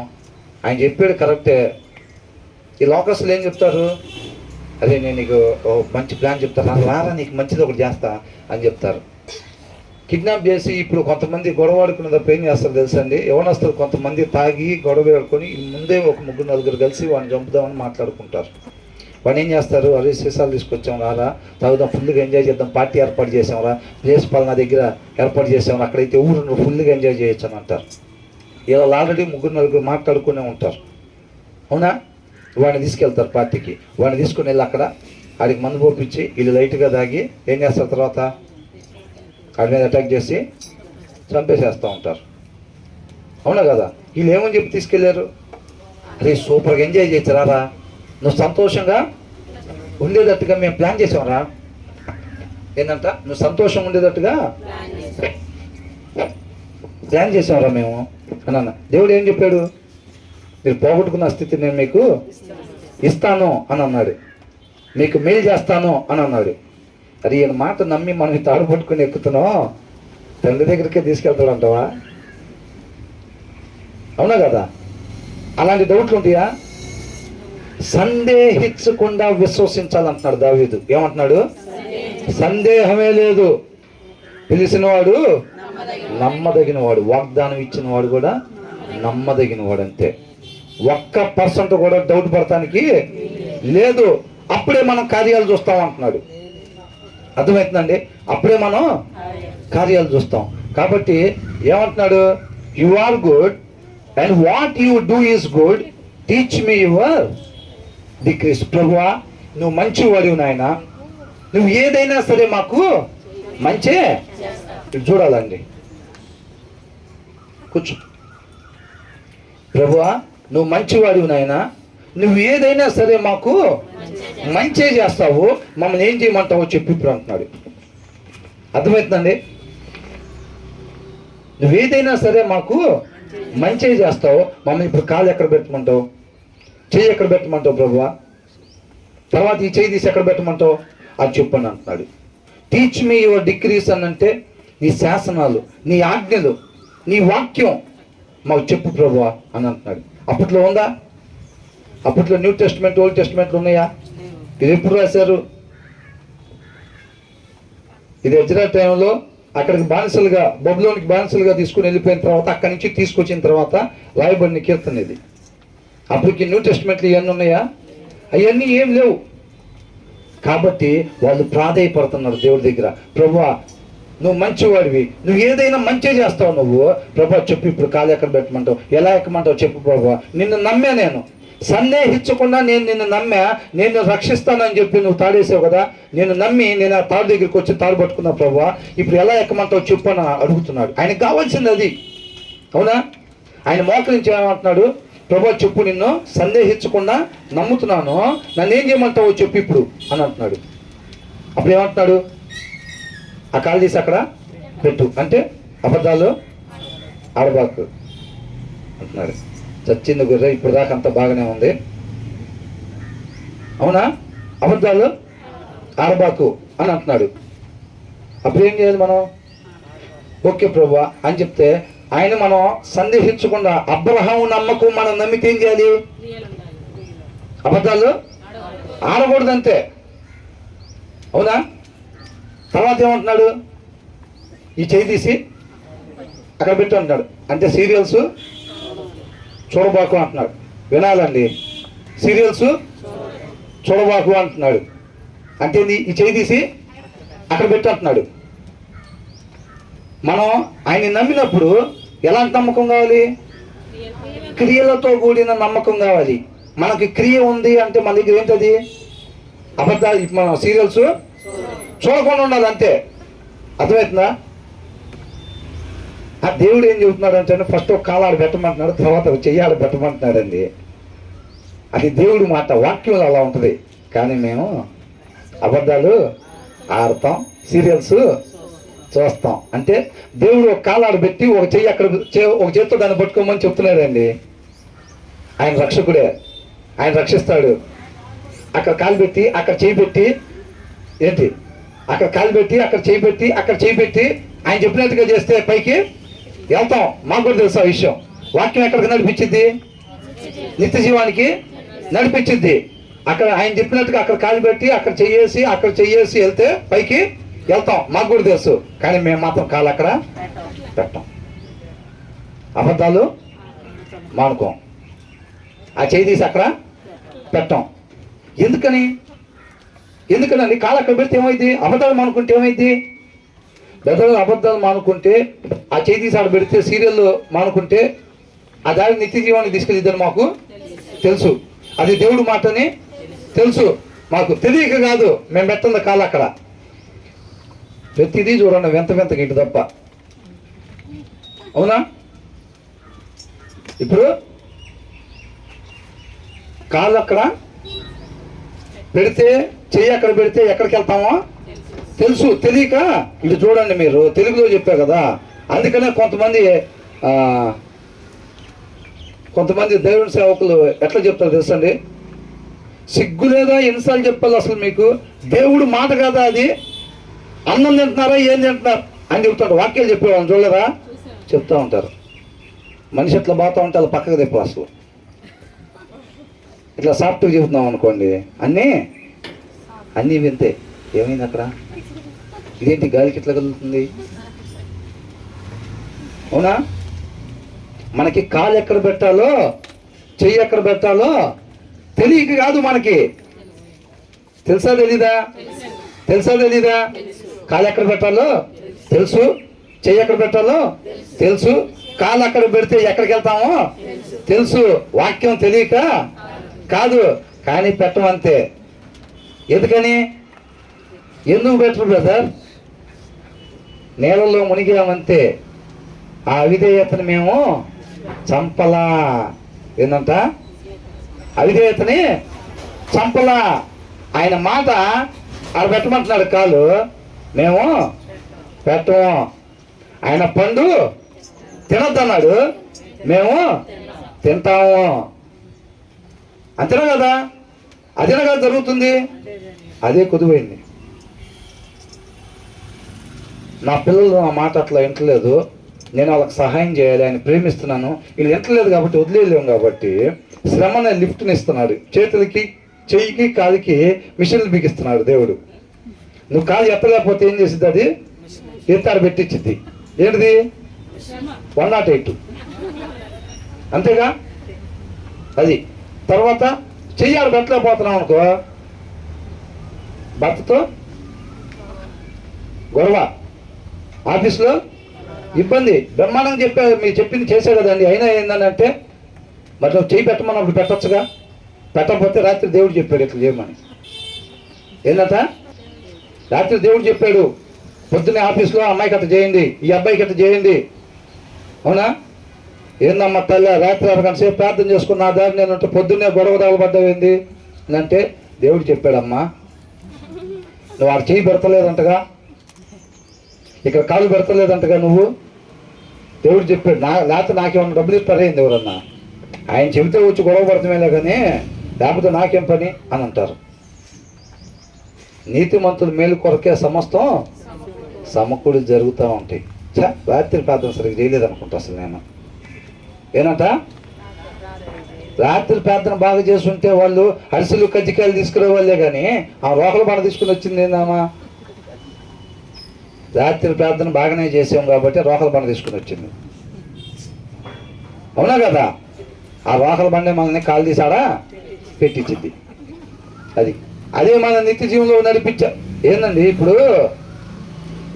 ఆయన చెప్పాడు కరెక్టే. ఈ లోకస్లు ఏం చెప్తారు? అదే నేను నీకు మంచి ప్లాన్ చెప్తాను, రారా నీకు మంచిది ఒకటి చేస్తా అని చెప్తారు. కిడ్నాప్ చేసి ఇప్పుడు కొంతమంది గొడవ ఆడుకునేటప్పుడు ఏం చేస్తారు తెలుసండి? యవనస్తులు కొంతమంది తాగి గొడవ ఆడుకొని ముందే ఒక 3-4 కలిసి వాడిని చంపుదామని మాట్లాడుకుంటారు. వాడు ఏం చేస్తారు? అరే సీసాలు తీసుకొచ్చాం రారా, తాగుదాం, ఫుల్గా ఎంజాయ్ చేద్దాం, పార్టీ ఏర్పాటు చేసాంరా, ప్లేస్ పాలన దగ్గర ఏర్పాటు చేసాం, అక్కడైతే ఊరు ఫుల్గా ఎంజాయ్ చేయొచ్చు అని అంటారు. ఇలా ఆల్రెడీ 3-4 మాట్లాడుకునే ఉంటారు, అవునా? వాడిని తీసుకెళ్తారు పార్టీకి. వాడిని తీసుకుని వెళ్ళి అక్కడ ఆడికి మందు పోపించి వీళ్ళు లైట్గా తాగి ఏం చేస్తారు? తర్వాత ఆడి మీద అటాక్ చేసి చంపేసేస్తూ ఉంటారు, అవునా కదా? వీళ్ళు ఏమని చెప్పి తీసుకెళ్ళారు? అరే సూపర్గా ఎంజాయ్ చేస్తారా, నువ్వు సంతోషంగా ఉండేటట్టుగా మేము ప్లాన్ చేసాంరా. ఏంటంట? నువ్వు సంతోషంగా ఉండేటట్టుగా ప్లాన్ చేసాంరా మేము అని అన్న. దేవుడు ఏం చెప్పాడు? మీరు పోగొట్టుకున్న స్థితి నేను మీకు ఇస్తాను అని అన్నాడు, మీకు మేలు చేస్తాను అని అన్నాడు. అది ఈయన మాట నమ్మి మనం తాడు పట్టుకుని ఎక్కుతున్నాం, తండ్రి దగ్గరికే తీసుకెళ్తాడు అంటావా? అవునా కదా? అలాంటి డౌట్లు ఉంటాయా? సందేహించకుండా విశ్వసించాలంటున్నాడు దావీదు. ఏమంటున్నాడు? సందేహమే లేదు. పిలిచినవాడు నమ్మదగిన వాడు, వాగ్దానం ఇచ్చిన వాడు కూడా నమ్మదగిన వాడు. అంతే, 1% కూడా డౌట్ పడటానికి లేదు. అప్పుడే మనం కార్యాలు చూస్తాం అంటున్నాడు. అర్థమవుతుందండి? అప్పుడే మనం కార్యాలు చూస్తాం. కాబట్టి ఏమంటున్నాడు? You are good and what you do is good, teach me your decrees. ప్రభువా, నువ్వు మంచివాడివి నాయన, నువ్వు ఏదైనా సరే మాకు మంచే. ఇది చూడాలండి. కూర్చో. ప్రభువా, నువ్వు మంచివాడివి నాయన, నువ్వు ఏదైనా సరే మాకు మంచే చేస్తావు, మమ్మల్ని ఏం చేయమంటావో చెప్పి ఇప్పుడు అంటున్నాడు. అర్థమవుతుందండి? నువ్వేదైనా సరే మాకు మంచే చేస్తావు, మమ్మల్ని ఇప్పుడు కాలు ఎక్కడ పెట్టమంటావు, చెయ్యి ఎక్కడ పెట్టమంటావు ప్రభువా, తర్వాత ఈ చెయ్యి తీసి ఎక్కడ పెట్టమంటావు అది చెప్పని అంటున్నాడు. టీచ్ మీ యువర్ డిక్రీస్ అని అంటే నీ శాసనాలు, నీ ఆజ్ఞలు, నీ వాక్యం మాకు చెప్పు ప్రభువా అని అంటున్నాడు. అప్పట్లో ఉందా? అప్పట్లో న్యూ టెస్ట్మెంట్, ఓల్డ్ టెస్ట్మెంట్లు ఉన్నాయా? ఇది ఎప్పుడు రాశారు? ఇది ఎజ్రా టైంలో అక్కడికి బానిసలుగా, బబులోనికి బానిసలుగా తీసుకుని వెళ్ళిపోయిన తర్వాత, అక్కడి నుంచి తీసుకొచ్చిన తర్వాత రాయబడిన కీర్తన ఇది. అప్పటికి న్యూ టెస్ట్మెంట్లు ఇవన్నీ ఉన్నాయా? అవన్నీ ఏం లేవు. కాబట్టి వాళ్ళు ప్రాధేయపడుతున్నారు దేవుడి దగ్గర. ప్రభువా, నువ్వు మంచివాడివి, నువ్వు ఏదైనా మంచి చేస్తావు, నువ్వు ప్రభువా చెప్పు ఇప్పుడు కాలు ఎక్కడ పెట్టమంటావు, ఎలా ఎక్కమంటావు చెప్పు ప్రభువా, నిన్ను నమ్మా, నేను సందేహించకుండా నేను నిన్ను నమ్మా, నేను రక్షిస్తానని చెప్పి నువ్వు తాడేసావు కదా, నేను నమ్మి నేను ఆ తాడు దగ్గరికి వచ్చి తాడు పట్టుకున్నా ప్రభువా, ఇప్పుడు ఎలా ఎక్కమంటావు చెప్పు అని అడుగుతున్నాడు. ఆయనకు కావాల్సింది అది. అవునా? ఆయన మోకరించి ఏమంటున్నాడు? ప్రభువా చెప్పు, నిన్ను సందేహించకుండా నమ్ముతున్నాను, నన్ను ఏం చేయమంటావో చెప్పు ఇప్పుడు అని అంటున్నాడు. అప్పుడు ఏమంటున్నాడు? ఆ కాలు తీసి అక్కడ పెట్టు అంటే అబద్ధాలు ఆడబాకు అంటున్నాడు. చచ్చింది గుర్ర, ఇప్పుడు దాకా అంతా బాగానే ఉంది. అవునా? అబద్ధాలు ఆడబాకు అని అంటున్నాడు. అప్పుడు ఏం చేయాలి మనం? ఓకే ప్రభువా అని చెప్తే ఆయన మనం సందేహించకుండా, అబ్రహాము నమ్మకం మనం నమ్మితే ఏం చేయాలి? అబద్ధాలు ఆడకూడదంతే. అవునా? తర్వాత ఏమంటున్నాడు? ఈ చేయి తీసి అక్కడ పెట్టు అంటున్నాడు. అంటే సీరియల్స్ చూడబాకు అంటున్నాడు. వినాలండి, సీరియల్స్ చూడబాకు అంటున్నాడు. అంటే ఈ చేయి తీసి అక్కడ పెట్టు అంటున్నాడు. మనం ఆయన నమ్మినప్పుడు ఎలాంటి నమ్మకం కావాలి? క్రియలతో కూడిన నమ్మకం కావాలి. మనకి క్రియ ఉంది అంటే మన దగ్గర ఏంటది? అబద్ధాలు, మనం సీరియల్స్ చూడకుండా ఉండాలి అంతే. అర్థమవుతుందా? ఆ దేవుడు ఏం చెబుతున్నాడు అంటే ఫస్ట్ ఒక కాలు ఆడ పెట్టమంటున్నాడు, తర్వాత చెయ్యాలి పెట్టమంటున్నాడండి. అది దేవుడి మాట, వాక్యంలో అలా ఉంటుంది. కానీ మేము అబద్ధాలు ఆడతాం, సీరియల్స్ చూస్తాం. అంటే దేవుడు ఒక కాలు ఆడబెట్టి ఒక చెయ్యి అక్కడ, ఒక చేత్తో దాన్ని పట్టుకోమని చెప్తున్నాడండి. ఆయన రక్షకుడే, ఆయన రక్షిస్తాడు. అక్కడ కాలు పెట్టి అక్కడ చేయి పెట్టి, ఏంటి అక్కడ కాలు పెట్టి అక్కడ చేయి పెట్టి అక్కడ చేయి పెట్టి ఆయన చెప్పినట్టుగా చేస్తే పైకి వెళ్తాం. మాకు కూడా తెలుసు ఆ విషయం. వాక్యం ఎక్కడికి నడిపించింది? నిత్య జీవానికి నడిపించింది. అక్కడ ఆయన చెప్పినట్టుగా అక్కడ కాలు పెట్టి అక్కడ చెయ్యేసి వెళ్తే పైకి వెళ్తాం. మాకు కూడా తెలుసు. కానీ మేము మాత్రం కాలు అక్కడ పెట్టాం. అబద్ధాలు మానుకోం. ఆ చేయి తీసి అక్కడ పెట్టాం. ఎందుకనండి? కాలు అక్కడ పెడితే ఏమైంది? అబద్ధాలు మానుకుంటే ఏమైంది? అబద్ధాలు మానుకుంటే, ఆ చేయి తీసి ఆడ పెడితే, సీరియల్ మానుకుంటే ఆ దారి నిత్య జీవానికి తీసుకెళ్ళిద్దని మాకు తెలుసు. అది దేవుడు మాటని తెలుసు. మాకు తెలియక కాదు మేము పెట్టంది కాలు అక్కడ. ప్రతిదీ చూడండి వింత గిట్టు తప్ప. అవునా? ఇప్పుడు కాళ్ళు అక్కడ పెడితే, చెయ్యి అక్కడ పెడితే ఎక్కడికి వెళ్తామో తెలుసు. తెలియక ఇది చూడండి, మీరు తెలుగులో చెప్పా కదా, అందుకనే కొంతమంది దేవుని సేవకులు ఎట్లా చెప్తారు తెలుసండి? సిగ్గు లేదా? ఎన్నిసార్లు చెప్పాలి అసలు మీకు? దేవుడు మాట కదా అది. అన్నం తింటున్నారా, ఏం తింటున్నారు అని చెప్తాడు. వాక్యాలు చెప్పేవాళ్ళని చూడలేదా? చెప్తా ఉంటారు. మనిషి ఎట్లా బాగుతా ఉంటే అలా పక్కకు తెప్ప. అసలు ఇట్లా సాఫ్ట్గా చెబుతున్నాం అనుకోండి, అన్నీ వింతే. ఏమైంది అక్కడ? ఇదేంటి గాలికి ఇట్లా కలుగుతుంది? అవునా? మనకి కాలు ఎక్కడ పెట్టాలో, చెయ్యి ఎక్కడ పెట్టాలో తెలియక కాదు మనకి. తెలుసా తెలీదా? తెలుసా తెలీదా? కాలు ఎక్కడ పెట్టాలో తెలుసు, చెయ్యి ఎక్కడ పెట్టాలో తెలుసు, కాలు అక్కడ పెడితే ఎక్కడికి వెళ్తామో తెలుసు. వాక్యం తెలియక కాదు, కానీ పెట్టమంతే. ఎందుకని? ఎందుకు పెట్టరు బ్రదర్? నీళ్ళలో మునిగామంతే. ఆ అవిధేయతని మేము చంపలా. ఏందంట? అవిధేయతని చంపలా. ఆయన మాట ఆడ పెట్టమంటున్నాడు కాలు, మేము పెట్టము. ఆయన పండు తినొద్దన్నాడు, మేము తింటాము. అంతేనా కదా? అదేనా కదా జరుగుతుంది? అదే కుదువైంది. నా పిల్లలు నా మాట అట్లా వింటలేదు, నేను వాళ్ళకి సహాయం చేయాలి, ఆయన ప్రేమిస్తున్నాను, వీళ్ళు వింటలేదు కాబట్టి వదిలేయలేము కాబట్టి శ్రమనే లిఫ్ట్ని ఇస్తున్నాడు. చేతులకి, చెయ్యికి, కాలికి మిషన్లు బిగిస్తున్నాడు దేవుడు. నువ్వు కాలు ఎత్తలేకపోతే ఏం చేసిద్ది? అది ఎత్తాడు పెట్టించిద్ది. ఏంటిది? 108. అంతేగా? అది తర్వాత చెయ్యాడు పెట్టలేకపోతున్నాం అనుకో, భర్తతో గొడవ, ఆఫీస్లో ఇబ్బంది. బ్రహ్మాండంగా చెప్పారు, మీరు చెప్పింది చేసే కదండి, అయినా ఏంటంటే మరి నువ్వు చెయ్యి పెట్టమన్నప్పుడు పెట్టచ్చుగా. పెట్టకపోతే రాత్రి దేవుడు చెప్పాడు ఇట్లా చేయమని. ఏంటంట? రాత్రి దేవుడు చెప్పాడు, పొద్దున్నే ఆఫీస్లో అమ్మాయికి అట్లా చేయండి, ఈ అబ్బాయికి అట్లా చేయండి. అవునా? ఏందమ్మా తల్లి, రాత్రి 6 గంటల సేపు ప్రార్థన చేసుకున్న ఆ దారి నేను పొద్దున్నే గొడవ తగలబడ్డావేంది అంటే దేవుడు చెప్పాడమ్మా, నువ్వు వాడు చెయ్యి పెడతలేదంటగా, ఇక్కడ కాలు పెడతలేదంటగా నువ్వు. దేవుడు చెప్పాడు. లేకపోతే నాకేమన్నా డబ్బులు ఇస్తారేంది ఎవరన్నా? ఆయన చెబితే వచ్చి గొడవ పడతామేలే కానీ లేకపోతే నాకేం పని అని అంటారు. నీతిమంతులు మేలు కొరకే సమస్తం సమకూడి జరుగుతూ ఉంటాయి. రాత్రి ప్రార్థన సరిగ్గా చేయలేదు అనుకుంటా అసలు నేను. ఏనంట? రాత్రి ప్రార్థన బాగా చేస్తుంటే వాళ్ళు అరిసెలు కజ్జికాయలు తీసుకునే వాళ్ళే కానీ ఆ రోకల బండ తీసుకుని వచ్చింది ఏందమ్మా? రాత్రి ప్రార్థన బాగానే చేసాం కాబట్టి రోకల బండ తీసుకుని వచ్చింది. అవునా కదా? ఆ రోకల బండే మనల్ని కాలు తీసాడా పెట్టించింది. అది అదే మన నిత్య జీవంలో నడిపించా. ఏందండి ఇప్పుడు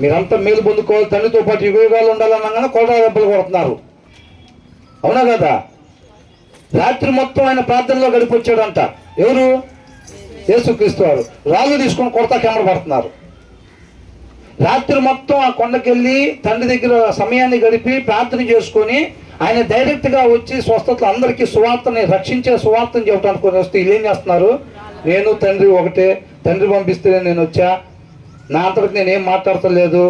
మీరంతా మేలు పొందుకోవాలి, తండ్రితో పాటు యుగాలు ఉండాలన్నా కోటా దెబ్బలు కొడుతున్నారు. అవునా కదా? రాత్రి మొత్తం ఆయన ప్రార్థనలో గడిపొచ్చాడంట. ఎవరు? యేసుక్రీస్తు వారు. రాళ్ళు తీసుకొని కొడతా కెమర పడుతున్నారు. రాత్రి మొత్తం ఆ కొండకెళ్ళి తండ్రి దగ్గర సమయాన్ని గడిపి ప్రార్థన చేసుకొని ఆయన డైరెక్ట్గా వచ్చి స్వస్థతలు అందరికీ సువార్తని, రక్షించే సువార్తని చెప్పడానికి వస్తే వీళ్ళు ఏం చేస్తున్నారు? నేను తండ్రి ఒకటే, తండ్రి పంపిస్తేనే నేను వచ్చా, నా అంతటికి నేనేం మాట్లాడతలేదు,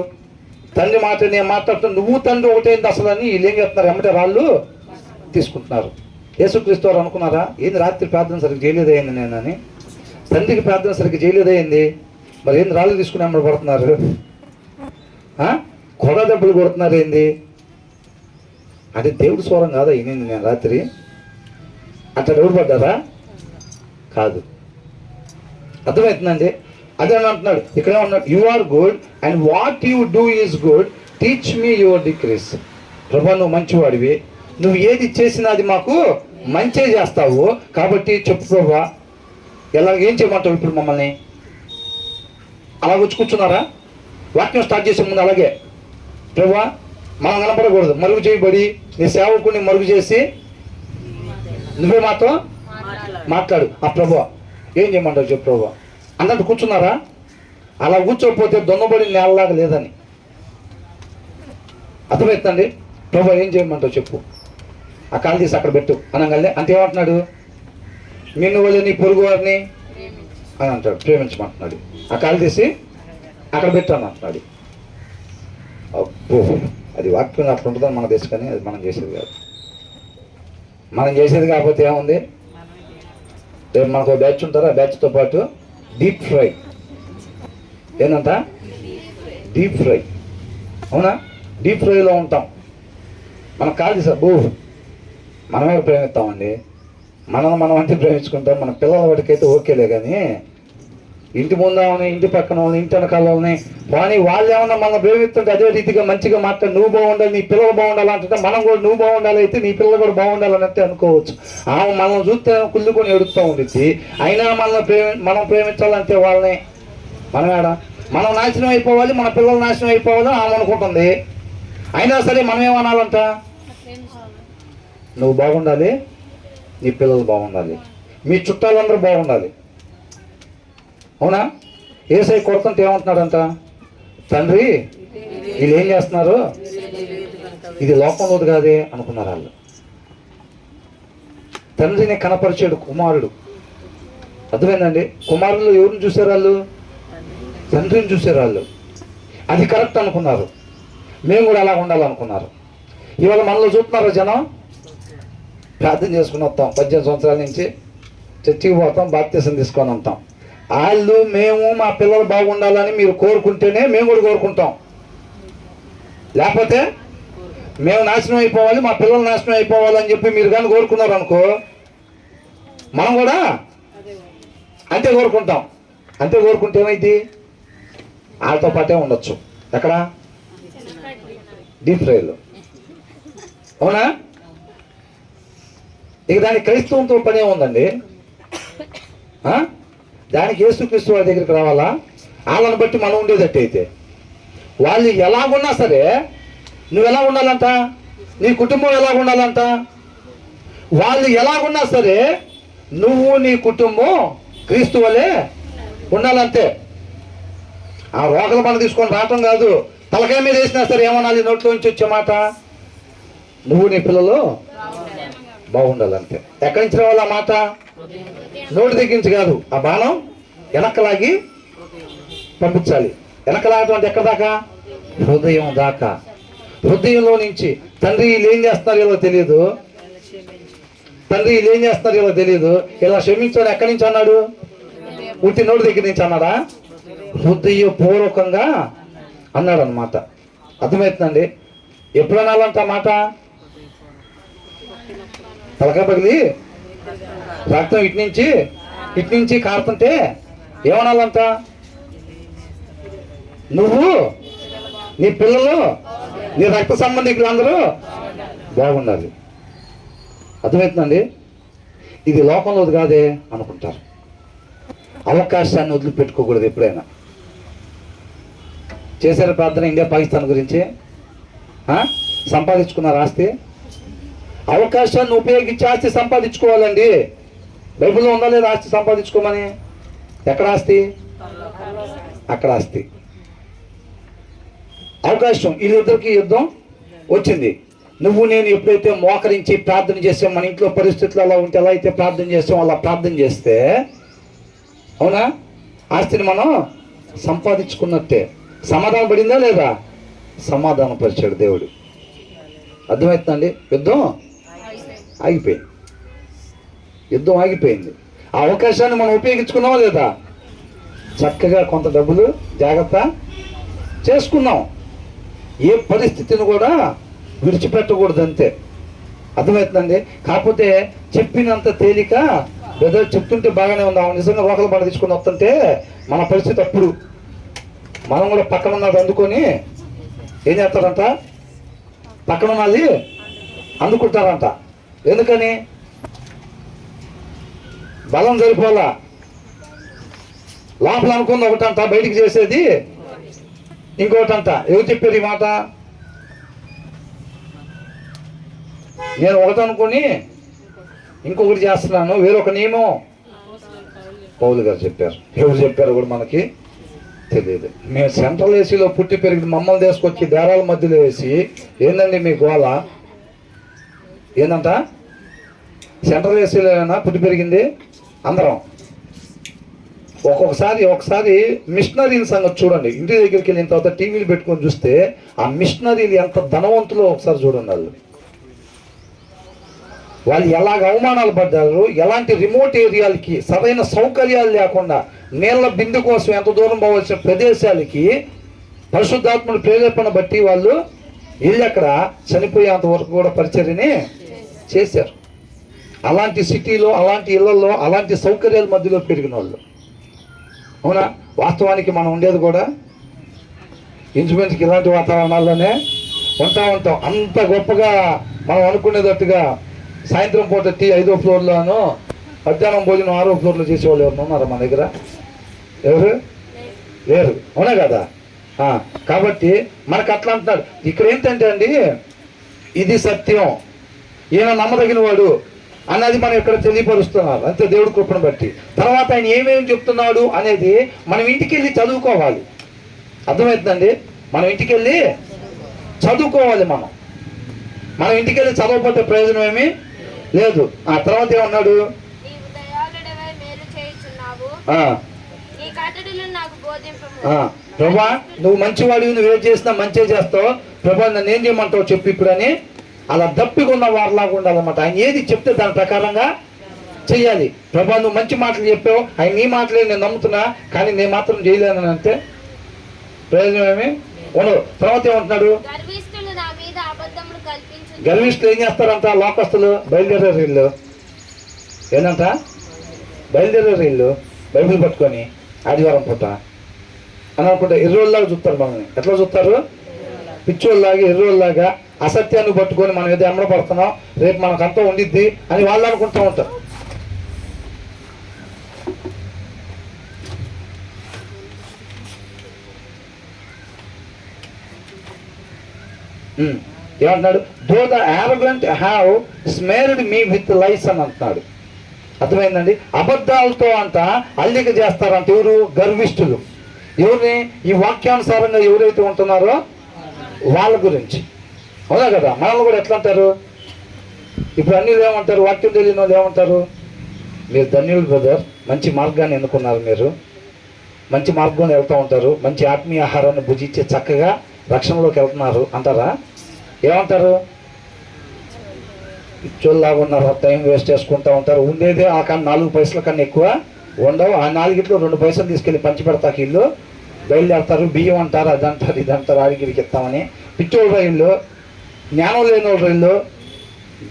తండ్రి మాట నేను మాట్లాడుతాను, నువ్వు తండ్రి ఒకటేంది అసలు అని వీళ్ళు ఏం చేస్తున్నారు? ఎమ్మటే రాళ్ళు తీసుకుంటున్నారు. యేసుక్రీస్తు వారు అనుకున్నారా ఏంది రాత్రి ప్రార్థన సరిగ్గా చేయలేదయ్యింది నేను అని? తండ్రికి ప్రార్థన సరిగ్గా చేయలేదయ్యింది, మరి ఏంది రాళ్ళు తీసుకుని ఎమ్మడి పడుతున్నారు? కొడ దెబ్బలు కొడుతున్నారు ఏంది? అంటే దేవుడి స్వరం కాదా ఈయన? నేను రాత్రి అట్లా ఎవరు పడ్డారా? కాదు. అర్థమవుతుందండి? అదే అంటున్నాడు ఇక్కడ. ఉన్నాడు, you are good and what you do is good, teach me your decrees. ప్రభా నువ్వు మంచివాడివి, నువ్వు ఏది చేసినా అది మాకు మంచే చేస్తావు కాబట్టి చెప్పు ప్రభా, ఎలా ఏం చేయమంటావు ఇప్పుడు మమ్మల్ని? అలా వచ్చి కూర్చున్నారా? వాక్యం స్టార్ట్ చేసే ముందు అలాగే, ప్రభా మనం కనపడకూడదు, మరుగు చేయబడి నీ సేవకుని మరుగు చేసి నువ్వే మాతో మాట్లాడు. ఆ ప్రభా ఏం చేయమంటావు చెప్పు ప్రభా అన్నట్టు కూర్చున్నారా? అలా కూర్చోకపోతే దొన్నబడి నేలలాగా లేదని అర్థమవుతుందండి. ప్రభా ఏం చేయమంటావు చెప్పు, ఆ కాలు తీసి అక్కడ పెట్టు అనగానే అంటే ఏమంటున్నాడు? నిన్ను వల్ల నీ పొరుగు వారిని అని అంటాడు, ప్రేమించమంటున్నాడు. ఆ కాలు తీసి అక్కడ పెట్టాను అంటున్నాడు. అబ్బో, అది వాక్యం అట్లా ఉంటుందని మన దేశం, కానీ అది మనం చేసేది కాదు. మనం చేసేది కాకపోతే ఏముంది? రేపు మనకు ఒక బ్యాచ్ ఉంటారు, ఆ బ్యాచ్తో పాటు డీప్ ఫ్రై. ఏంటంట? Deep fry. అవునా? డీప్ ఫ్రైలో ఉంటాం. మనం కాదు సార్ బో, మనమే ప్రేమిస్తామండి. మనం అంటే ప్రేమించుకుంటాం. మన పిల్లల వాటికైతే ఓకేలే, కానీ ఇంటి ముందామని, ఇంటి పక్కన వాళ్ళని, ఇంటి వెనకాల వాళ్ళని, కానీ వాళ్ళు ఏమన్నా మనం ప్రేమిస్తుంటే అదే రీతిగా మంచిగా మాట్లాడి నువ్వు బాగుండాలి, నీ పిల్లలు బాగుండాలి అంటే మనం కూడా నువ్వు బాగుండాలి, అయితే నీ పిల్లలు కూడా బాగుండాలన్నట్టే అనుకోవచ్చు. ఆమె మనం చూస్తే కుళ్ళుకొని ఎడుస్తూ ఉండిద్ది. అయినా మనం ప్రేమించాలంటే వాళ్ళని మనం నాశనం అయిపోవాలి, మన పిల్లలు నాశనం అయిపోవాలి ఆమె అనుకుంటుంది. అయినా సరే మనం ఏమనాలంట, నువ్వు బాగుండాలి, నీ పిల్లలు బాగుండాలి, మీ చుట్టాలందరూ బాగుండాలి. అవునా? యేసయ్య కొడుతుంటే ఏమంటున్నాడంట, తండ్రి వీళ్ళు ఏం చేస్తున్నారు, ఇది లోకంలోది కాదే అనుకున్నారు వాళ్ళు. తండ్రిని కనపరిచాడు కుమారుడు. అర్థమైందండి? కుమారులు ఎవరిని చూశారు వాళ్ళు? తండ్రిని చూశారు వాళ్ళు. అది కరెక్ట్ అనుకున్నారు. మేము కూడా అలా ఉండాలనుకున్నారు. ఇవాళ మనలో చూస్తున్నారు జనం, ప్రార్థన చేసుకుని వస్తాం, 18 సంవత్సరాల నుంచి చర్చికి పోతాం, బాప్తీసం తీసుకొని వస్తాం. వాళ్ళు మేము మా పిల్లలు బాగుండాలని మీరు కోరుకుంటేనే మేము కూడా కోరుకుంటాం. లేకపోతే మేము నాశనం అయిపోవాలి, మా పిల్లలు నాశనం అయిపోవాలని చెప్పి మీరు కానీ కోరుకున్నారు అనుకో, మనం కూడా అంతే కోరుకుంటాం. అంతే కోరుకుంటే ఏమైంది, వాళ్ళతో పాటే ఉండొచ్చు. ఎక్కడ? డీప్ ఫ్రైలో. అవునా? ఇక దానికి క్రైస్తవంతో పనే ఉందండి. దానికి యేసుక్రీస్తు వారి దగ్గరికి రావాలా? వాళ్ళని బట్టి మనం ఉండేదట్టయితే వాళ్ళు ఎలాగున్నా సరే నువ్వు ఎలా ఉండాలంట, నీ కుటుంబం ఎలా ఉండాలంట, వాళ్ళు ఎలాగున్నా సరే నువ్వు నీ కుటుంబం క్రీస్తు వలె ఉండాలంతే. ఆ రోగల మన తీసుకొని రావటం కాదు, తలకాయ మీద వేసినా సరే ఏమనాలి, నోట్లో నుంచి వచ్చే మాట, నువ్వు నీ పిల్లలు బాగుండాలంతే. ఎక్కడి నుంచి రావాలి ఆ మాట? నోటి దగ్గర నుంచి కాదు, ఆ బాణం వెనక్కలాగి పంపించాలి. వెనకలాగటం అంటే ఎక్కడ దాకా? హృదయం దాకా. హృదయంలో నుంచి తండ్రి వీళ్ళు ఏం చేస్తున్నారు ఇలా తెలియదు, తండ్రి వీళ్ళు ఏం చేస్తున్నారు ఇలా తెలియదు, ఇలా క్షమించాడు ఎక్కడి నుంచి అన్నాడు? ఉట్టి నోటి దగ్గర నుంచి అన్నాడా? హృదయపూర్వకంగా అన్నాడు అన్నమాట. అర్థమవుతుందండి? ఎప్పుడు అనాలంట మాట? తలకాయ పగిలి రక్తం ఇటు నుంచి కారుతుంటే ఏమనాలంట? నువ్వు, నీ పిల్లలు, నీ రక్త సంబంధికులు అందరూ బాగుండాలి. అర్థమవుతుందండి? ఇది లోకంలోది కాదే అనుకుంటారు. అవకాశాన్ని వదిలిపెట్టుకోకూడదు ఎప్పుడైనా. చేశారు ప్రార్థన ఇండియా పాకిస్తాన్ గురించి, సంపాదించుకున్నారు ఆస్తి. అవకాశాన్ని ఉపయోగించి ఆస్తి సంపాదించుకోవాలండి. బైబిల్లో ఉందా లేదా ఆస్తి సంపాదించుకోమని? ఎక్కడ ఆస్తి? అక్కడ ఆస్తి. అవకాశం. వీళ్ళిద్దరికి యుద్ధం వచ్చింది. నువ్వు నేను ఎప్పుడైతే మోకరించి ప్రార్థన చేస్తాం, మన ఇంట్లో పరిస్థితులు అలా ఉంటే ఎలా అయితే ప్రార్థన చేస్తాం అలా ప్రార్థన చేస్తే, అవునా, ఆస్తిని మనం సంపాదించుకున్నట్టే. సమాధానం పడిందా లేదా? సమాధానం పరిచాడు దేవుడు. అర్థమవుతుందండి? యుద్ధం ఆగిపోయింది. యుద్ధం ఆగిపోయింది. ఆ అవకాశాన్ని మనం ఉపయోగించుకున్నామా లేదా? చక్కగా కొంత డబ్బులు జాగ్రత్త చేసుకున్నాం. ఏ పరిస్థితిని కూడా విడిచిపెట్టకూడదు అంతే. అర్థమవుతుందండి? కాకపోతే చెప్పినంత తేలిక బ్రదర్ చెప్తుంటే బాగానే ఉంది, నిజంగా రోకలు పడ తీసుకుని వస్తుంటే మన పరిస్థితి అప్పుడు మనం కూడా పక్కన ఉన్నది అందుకొని ఏం చేస్తారంట, పక్కన ఉన్నది అందుకుంటారంట. ఎందుకని? బలం సరిపోలా. లోపల అనుకుంది ఒకటంట, బయటికి చేసేది ఇంకోటంట. ఎవరు చెప్పారు ఈ మాట? నేను ఒకటి అనుకుని ఇంకొకటి చేస్తున్నాను, వేరొక నియమం పౌలు గారు చెప్పారు. ఎవరు చెప్పారు కూడా మనకి తెలియదు. మేము సెంట్రల్ ఏసీలో పుట్టి పెరిగి మమ్మల్ని తీసుకొచ్చి బేరాల మధ్యలో వేసి ఏందండి మీ గోళ? ఏందంట? సెంట్రల్ ఏసీలో ఏమైనా పుట్టి పెరిగింది అందరం. ఒకసారి మిషనరీల సంగతి చూడండి. ఇంటి దగ్గరికి వెళ్ళిన తర్వాత టీవీలు పెట్టుకొని చూస్తే ఆ మిషనరీలు ఎంత ధనవంతులో ఒకసారి చూడండి. వాళ్ళు ఎలాగ అవమానాలు పడ్డారు, ఎలాంటి రిమోట్ ఏరియాలకి సరైన సౌకర్యాలు లేకుండా నీళ్ళ బిందు కోసం ఎంత దూరం పోవాల్సిన ప్రదేశాలకి పరిశుద్ధాత్మని ప్రేరేపణ బట్టి వాళ్ళు వెళ్ళి అక్కడ చనిపోయేంత వరకు కూడా పరిచర్యని చేశారు. అలాంటి సిటీలో, అలాంటి ఇళ్లలో, అలాంటి సౌకర్యాల మధ్యలో పెరిగిన వాళ్ళు. అవునా? వాస్తవానికి మనం ఉండేది కూడా ఇంచుమించుకి ఇలాంటి వాతావరణాల్లోనే ఉంటాం. అంత గొప్పగా మనం అనుకునేటట్టుగా సాయంత్రం పూట టీ 5వ ఫ్లోర్లోనూ మధ్యాహ్నం భోజనం 6వ ఫ్లోర్లో చేసేవాళ్ళు ఎవరు ఉన్నారా మన దగ్గర? ఎవరు లేరు, అవునా కదా? కాబట్టి మనకు అట్లా అంటున్నాడు. ఇక్కడ ఏంటంటే అండి, ఇది సత్యం, ఈయన నమ్మదగిన వాడు అన్నది మనం ఇక్కడ తెలియపరుస్తున్నారు అంతే, దేవుడి కృపను బట్టి. తర్వాత ఆయన ఏమేమి చెప్తున్నాడు అనేది మనం ఇంటికి వెళ్ళి చదువుకోవాలి. అర్థమవుతుందండి? మనం ఇంటికి వెళ్ళి చదువుకోవాలి. మనం ఇంటికి వెళ్ళి చదవకపోతే ప్రయోజనం ఏమీ లేదు. ఆ తర్వాత ఏమన్నాడు? ప్రభా, నువ్వు మంచివాడివి, నువ్వు ఏం చేసినా మంచిగా చేస్తావు, ప్రభా నన్ను ఏం చేయమంటావు చెప్పు ఇప్పుడు అని అలా దప్పికున్న వారిలాగా ఉండాలన్నమాట. ఆయన ఏది చెప్తే దాని ప్రకారంగా చెయ్యాలి. ప్రభా నువ్వు మంచి మాటలు చెప్పావు, ఆయన నీ మాటలే నేను నమ్ముతున్నా, కానీ నేను మాత్రం చేయలేను అంటే ప్రయోజనం ఏమి ఉండదు. తర్వాత ఏమంటున్నాడు? గర్విష్ఠులు ఏం చేస్తారంట? లోకస్తులు బయలుదేరారు వీళ్ళు. ఏంటంట? బయలుదేరారు వీళ్ళు బైబిల్ పట్టుకొని ఆదివారం పూట అని అనుకుంటే ఎర్రోళ్ళలాగా చూస్తారు మనల్ని. ఎట్లా చూస్తారు? పిచ్చోళ్ళలాగా, ఎర్రోళ్ళలాగా అసత్యాన్ని పట్టుకొని మనం ఏదో ఎమ్మడపడుతున్నాం, రేపు మనకంతా ఉండిద్ది అని వాళ్ళు అనుకుంటూ ఉంటారు. ఏమంటున్నాడు? Though the arrogant have smeared me with lies అని అంటున్నాడు. అర్థమైందండి? అబద్ధాలతో అంట అల్లిక చేస్తారంట. ఎవరు? గర్విష్ఠులు. ఎవరిని? ఈ వాక్యానుసారంగా ఎవరైతే ఉంటున్నారో వాళ్ళ గురించి. అవునా కదా? మనల్ని కూడా ఎట్లా అంటారు? ఇప్పుడు అన్ని ఏమంటారు? వాక్యం తెలియని వాళ్ళు ఏమంటారు? మీరు ధన్యులు బ్రదర్, మంచి మార్గాన్ని ఎన్నుకున్నారు, మీరు మంచి మార్గంలో వెళ్తూ ఉంటారు, మంచి ఆత్మీయ ఆహారాన్ని భుజించి చక్కగా రక్షణలోకి వెళ్తున్నారు అంటారా? ఏమంటారు? పిచ్చోళ్ళలాగా ఉన్నారు, టైం వేస్ట్ చేసుకుంటూ ఉంటారు, ఉండేదే ఆ కానీ 4 పైసల కన్నా ఎక్కువ ఉండవు, ఆ 4గిట్లో 2 పైసలు తీసుకెళ్ళి పంచి పెడతాకి ఇల్లు బయలుదేరతారు. బియ్యం అంటారు, అదంటారు, ఇదంటారు, ఆడికి ఇస్తామని. పిచ్చోళ్ళ రైళ్ళు, జ్ఞానం లేని వాళ్ళ రైళ్ళు,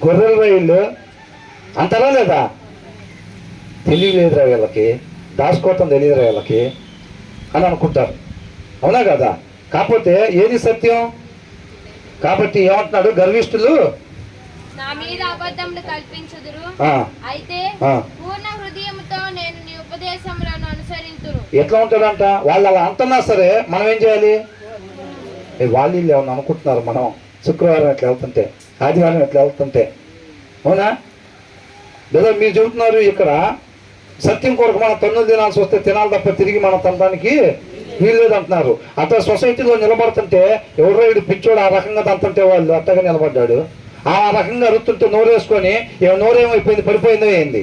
గొర్రెల రైళ్ళు అంటారా లేదా? తెలియలేదురా వీళ్ళకి, దాచుకోవటం తెలియదురా వీళ్ళకి అని అనుకుంటారు. అవునా కదా? కాకపోతే ఏది సత్యం? కాబట్టి ఏమంటున్నాడు? గర్విష్ఠులు నా మీద అబద్ధములు కల్పించుదురు, అయితే పూర్ణ హృదయముతో నేను నీ ఉపదేశములను అనుసరింతును. ఎట్లా ఉంటాడంట? వాళ్ళు అలా అంటున్నా సరే మనం ఏం చేయాలి? వాళ్ళు ఏమన్నా అనుకుంటున్నారు మనం శుక్రవారం ఎట్లా వెళ్తుంటే, ఆదివారం ఎట్లా వెళ్తుంటే, అవునా? లేదా మీరు చెబుతున్నారు ఇక్కడ సత్యం కొరకు మనం తన్నులు తినాల్సి వస్తే తినాలి తప్ప తిరిగి మనం తినడానికి వీల్లేదు అంటున్నారు. అట్లా సొసైటీలో నిలబడుతుంటే ఎవరో వీడు పిచ్చోడు ఆ రకంగా తంతుంటే వాళ్ళు అట్టగా నిలబడ్డాడు, ఆ రకంగా అరుతుంటే నోరేసుకొని నోరేమైపోయింది, పడిపోయిందో ఏంది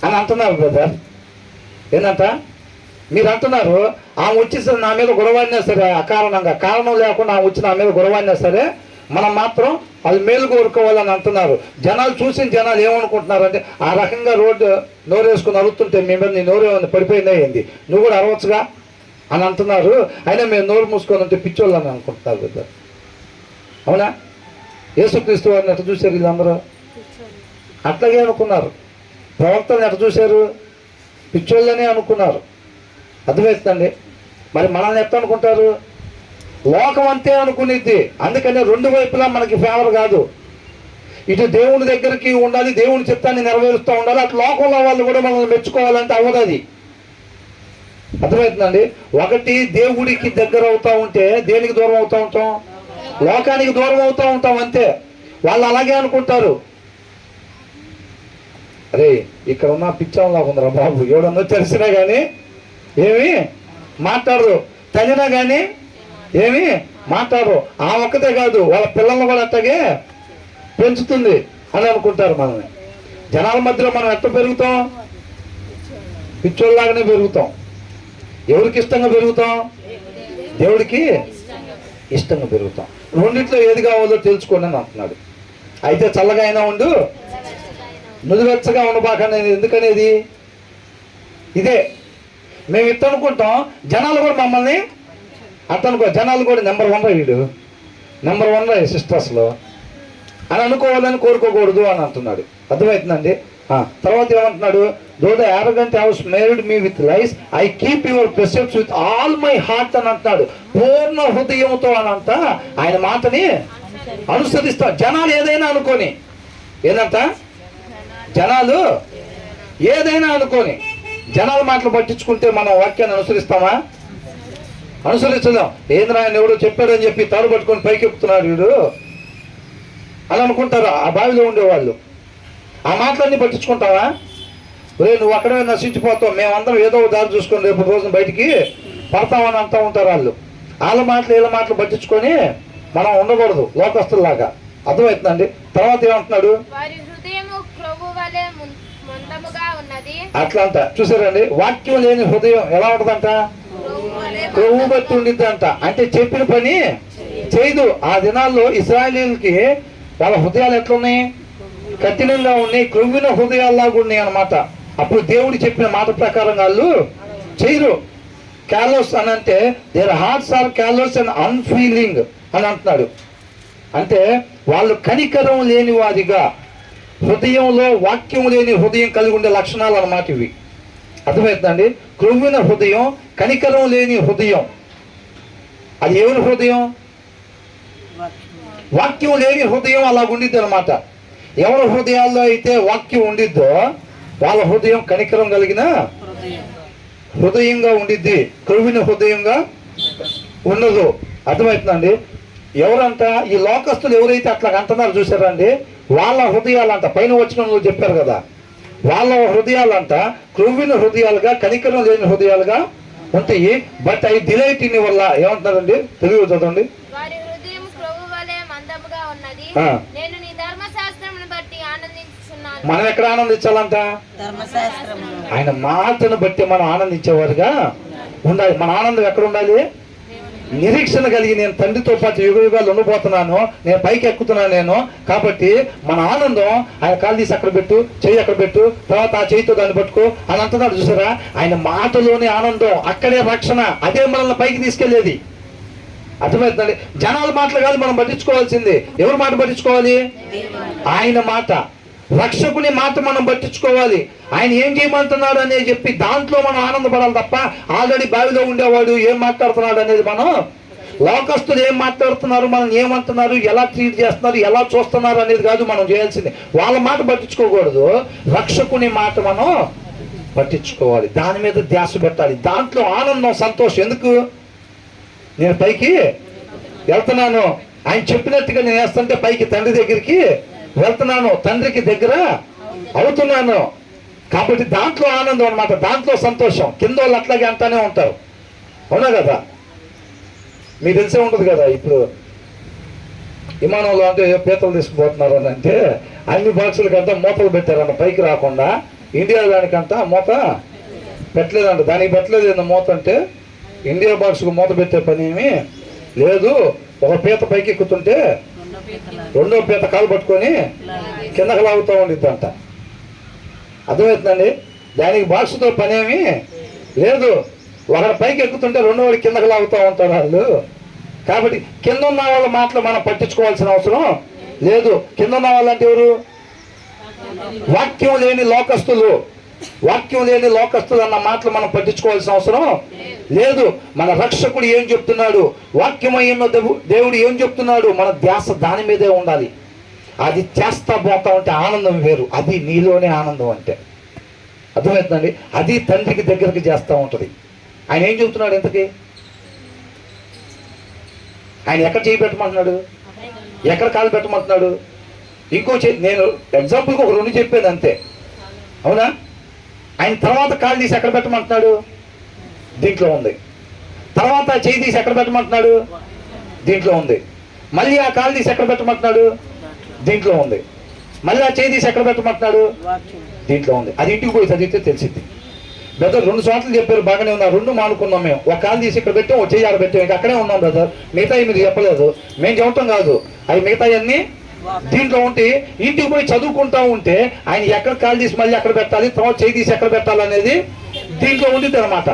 అని అంటున్నారు బ్రదర్. ఏంటంట? మీరు అంటున్నారు ఆమె వచ్చి నా మీద గొడవడినా సరే, అకారణంగా కారణం లేకుండా ఆమె వచ్చి నా మీద గొడవడినా సరే మనం మాత్రం అది మేలు కోరుకోవాలని అంటున్నారు. జనాలు చూసిన జనాలు ఏమనుకుంటున్నారు అంటే ఆ రకంగా రోడ్డు నోరేసుకుని అరుతుంటే మీ మీద నీ నోరేమైంది, పడిపోయిందా ఏంది, నువ్వు కూడా అరవచ్చుగా అని అంటున్నారు. అయినా మేము నోరు మూసుకొని ఉంటే పిచ్చోళ్ళు అని అనుకుంటున్నారు కదా. అవునా? యేసుక్రీస్తు వారిని ఎట్లా చూశారు వీళ్ళందరూ? అట్లాగే అనుకున్నారు. ప్రవక్తలను ఎట్లా చూశారు? పిచ్చోళ్ళనే అనుకున్నారు. అర్థమవుతుందండి? మరి మనల్ని ఎట్లా అనుకుంటారు? లోకం అంతే అనుకునేది. అందుకని 2 వైపులా మనకి ఫేవర్ కాదు. ఇటు దేవుని దగ్గరికి ఉండాలి, దేవుని చిత్తాన్ని నెరవేరుస్తూ ఉండాలి, అటు లోకంలో వాళ్ళు కూడా మనల్ని మెచ్చుకోవాలంటే అవ్వదు. అది అర్థమవుతుందండి? ఒకటి దేవుడికి దగ్గర అవుతూ ఉంటే దేనికి దూరం అవుతూ ఉంటాం? లోకానికి దూరం అవుతూ ఉంటాం అంతే. వాళ్ళు అలాగే అనుకుంటారు. అరే ఇక్కడ ఉన్న పిచ్చంలాగా ఉందిరా బాబు, ఎవడన్నా తెలిసినా కానీ ఏమి మాట్లాడరు, తగినా కానీ ఏమి మాట్లాడరు. ఆ ఒక్కతే కాదు, వాళ్ళ పిల్లల్ని కూడా అట్టగే పెంచుతుంది అని అనుకుంటారు. మనల్ని జనాల మధ్యలో మనం ఎట్లా పెరుగుతాం? పిచ్చోళ్ళలాగానే పెరుగుతాం. ఎవరికి ఇష్టంగా పెరుగుతాం? దేవుడికి ఇష్టంగా పెరుగుతాం. రెండిట్లో ఏది కావాలో తెలుసుకోండి అని అంటున్నాడు. అయితే చల్లగా అయినా ఉండు, నుదివెచ్చగా ఉండబాకనేది ఎందుకనేది ఇదే. మేము ఇట్ట అనుకుంటాం, జనాలు కూడా మమ్మల్ని అట్టనుకో, జనాలు కూడా నెంబర్ 1 రా వీడు, నెంబర్ 1 రా సిస్టర్స్లో అని అనుకోవాలని కోరుకోకూడదు అని అంటున్నాడు. అర్థమవుతుందండి? తర్వాత ఏమంటున్నాడు, though the arrogant house made me with lies I keep your precepts with all my heart అని అంటున్నాడు. పూర్ణ హృదయంతో అనంత ఆయన మాటని అనుసరిస్తాం. జనాలు ఏదైనా అనుకోని, ఏందంట జనాలు ఏదైనా అనుకోని, జనాల మాటలు పట్టించుకుంటే మనం వాక్యాన్ని అనుసరిస్తామా? అనుసరించదాం. ఏంద్రా ఆయన ఎవడో చెప్పాడని చెప్పి తాడు పట్టుకొని పైకి ఎక్కుతున్నాడు వీడు అని అనుకుంటారు ఆ బావిలో ఉండేవాళ్ళు. ఆ మాటలన్నీ పట్టించుకుంటావా? నువ్వు అక్కడే నశించిపోతావు, మేమందరం ఏదో దారి చూసుకొని రేపు రోజున బయటికి పడతామని అంటూ ఉంటారు వాళ్ళు. వాళ్ళ మాటలు వీళ్ళ మాటలు పట్టించుకొని మనం ఉండకూడదు లోకస్తుల్లాగా. అర్థమవుతుందండి. తర్వాత ఏమంటున్నాడు, అట్లా అంట. చూసారండి, వాక్యం లేని హృదయం ఎలా ఉంటుందంట? క్రొవ్వు బట్టి ఉండిద్దంట. అంటే చెప్పిన పని చేయదు. ఆ దినాల్లో ఇశ్రాయేలీయులకి వాళ్ళ హృదయాలు ఎట్లున్నాయి? కఠినంగా ఉన్నాయి, క్రొవ్విన హృదయాల్లాగా ఉన్నాయి అన్నమాట. అప్పుడు దేవుడు చెప్పిన మాట ప్రకారం వాళ్ళు చేయరు. క్యాలోస్ అని అంటే దేర్ హార్ట్స్ ఆర్ క్యాలోస్ అండ్ అన్ఫీలింగ్ అని అంటున్నాడు. అంటే వాళ్ళు కనికరం లేని వారిగా, హృదయంలో వాక్యం లేని హృదయం కలిగి ఉండే లక్షణాలు అన్నమాట ఇవి. అర్థమవుతుందండి. క్రొవ్విన హృదయం, కనికరం లేని హృదయం, అది ఎవరి హృదయం? వాక్యం లేని హృదయం అలా ఉండిద్ది అనమాట. ఎవరి హృదయాల్లో అయితే వాక్యం ఉండిద్దో వాళ్ళ హృదయం కనికరం కలిగిన హృదయంగా ఉండిద్ది, క్రొవ్విన హృదయంగా ఉండదు. అర్థమవుతుందండి. ఎవరంట? ఈ లోకస్తులు ఎవరైతే అట్లా అంటున్నారో చూసారండి, వాళ్ళ హృదయాలంట పైన వచ్చిన చెప్పారు కదా, వాళ్ళ హృదయాలంట క్రొవ్విన హృదయాలుగా, కనికరం లేని హృదయాలుగా ఉంటాయి. బట్ అవి డిలైట్ ఇన్ వల్ల ఏమంటున్నారండి? తెలుగు చదవండి. మనం ఎక్కడ ఆనందించాలంట? ఆయన మాటను బట్టి మనం ఆనందించేవారుగా ఉండాలి. మన ఆనందం ఎక్కడ ఉండాలి? నిరీక్షణ కలిగి నేను తండ్రితో పాటు యుగ యుగాలు ఉండిపోతున్నాను, నేను పైకి ఎక్కుతున్నాను నేను, కాబట్టి మన ఆనందం ఆయన కాలు తీసి అక్కడ పెట్టు, చెయ్యి అక్కడ పెట్టు, తర్వాత ఆ చేయితో దాన్ని పట్టుకో అని అంటున్నాడు. చూసారా? ఆయన మాటలోని ఆనందం, అక్కడే రక్షణ, అదే మనల్ని పైకి తీసుకెళ్లేది. అర్థమవుతుందండి. జనాల మాటలు కాదు మనం పట్టించుకోవాల్సింది. ఎవరి మాట పట్టించుకోవాలి? ఆయన మాట, రక్షకుని మాట మనం పట్టించుకోవాలి. ఆయన ఏం చేయమంటున్నాడు అనేది చెప్పి దాంట్లో మనం ఆనందపడాలి తప్ప ఆల్రెడీ బావిలో ఉండేవాడు ఏం మాట్లాడుతున్నాడు అనేది, మనం లోకస్తులు ఏం మాట్లాడుతున్నారు, మనం ఏమంటున్నారు, ఎలా ట్రీట్ చేస్తున్నారు, ఎలా చూస్తున్నారు అనేది కాదు మనం చేయాల్సింది. వాళ్ళ మాట పట్టించుకోకూడదు, రక్షకుని మాట మనం పట్టించుకోవాలి. దాని మీద ధ్యాస పెట్టాలి. దాంట్లో ఆనందం, సంతోషం. ఎందుకు? నేను పైకి వెళ్తున్నాను, ఆయన చెప్పినట్టుగా నేను వేస్తుంటే పైకి తండ్రి దగ్గరికి వెళ్తున్నాను, తండ్రికి దగ్గర అవుతున్నాను, కాబట్టి దాంట్లో ఆనందం అన్నమాట, దాంట్లో సంతోషం. కింద వాళ్ళు అట్లాగే అంటానే ఉంటారు, అవునా కదా? మీకు తెలిసే ఉంటుంది కదా, ఇప్పుడు విమానంలో అంటే పీతలు తీసుకుపోతున్నారు అని అంటే అన్ని బాక్సులకంతా మూతలు పెట్టారన్న పైకి రాకుండా. ఇండియా దానికంతా మూత పెట్టలేదంట. దానికి పెట్టలేదు మూత అంటే, ఇండియా బాక్స్కు మూత పెట్టే పని ఏమీ లేదు. ఒక పీత పైకి ఎక్కుతుంటే రెండో పీత కాలు పట్టుకొని కిందకు లాగుతూ ఉండిద్దంట. అర్థమవుతుందండి. దానికి బాక్స్తో పని ఏమీ లేదు. ఒకరి పైకి ఎక్కుతుంటే రెండో వాడి కిందకు లాగుతూ ఉంటారు వాళ్ళు. కాబట్టి కింద ఉన్న వాళ్ళ మాటలు మనం పట్టించుకోవాల్సిన అవసరం లేదు. కింద ఉన్న వాళ్ళంటే ఎవరు? వాక్యం లేని లోకస్తులు. వాక్యం లేని లోకస్తులు అన్న మాటలు మనం పట్టించుకోవాల్సిన అవసరం లేదు. మన రక్షకుడు ఏం చెప్తున్నాడు, వాక్యమైన దేవుడు ఏం చెప్తున్నాడు, మన ధ్యాస దాని మీదే ఉండాలి. అది చేస్తా పోతా ఉంటే ఆనందం వేరు. అది నీలోనే ఆనందం అంటే. అర్థమవుతుందండి. అది తండ్రికి దగ్గరికి చేస్తూ ఉంటుంది. ఆయన ఏం చెబుతున్నాడు ఇంతకీ? ఆయన ఎక్కడ చేయి పెట్టమంటున్నాడు, ఎక్కడ కాలు పెట్టమంటున్నాడు? ఇంకో నేను ఎగ్జాంపుల్కి ఒక రెండు చెప్పేది అంతే, అవునా? ఆయన తర్వాత కాలు తీసి ఎక్కడ పెట్టమంటున్నాడు? దీంట్లో ఉంది. తర్వాత చేయి తీసి ఎక్కడ పెట్టమంటున్నాడు? దీంట్లో ఉంది. మళ్ళీ ఆ కాలు తీసి ఎక్కడ పెట్టమంటున్నాడు? దీంట్లో ఉంది. మళ్ళీ ఆ చేయి తీసి ఎక్కడ పెట్టమంటున్నాడు? దీంట్లో ఉంది. అది ఇంటికి పోయి చదివితే తెలిసింది. బ్రదర్ 2 చోట్ల చెప్పారు, బాగానే ఉన్నారు, 2 మానుకున్నాం మేము. ఒక కాలు తీసి ఇక్కడ పెట్టాం, ఒక చేయి ఆడ పెట్టాం, ఇంకా అక్కడే ఉన్నాం బ్రదర్. మిగతాయి మీరు చెప్పలేదు, మేము చెప్పటం కాదు. అవి మిగతాయి అన్నీ దీంట్లో ఉంటే ఇంటికి పోయి చదువుకుంటా ఉంటే ఆయన ఎక్కడ కాలు తీసి మళ్ళీ ఎక్కడ పెట్టాలి, తర్వాత చేయి తీసి ఎక్కడ పెట్టాలనేది దీంట్లో ఉండిద్ది అనమాట.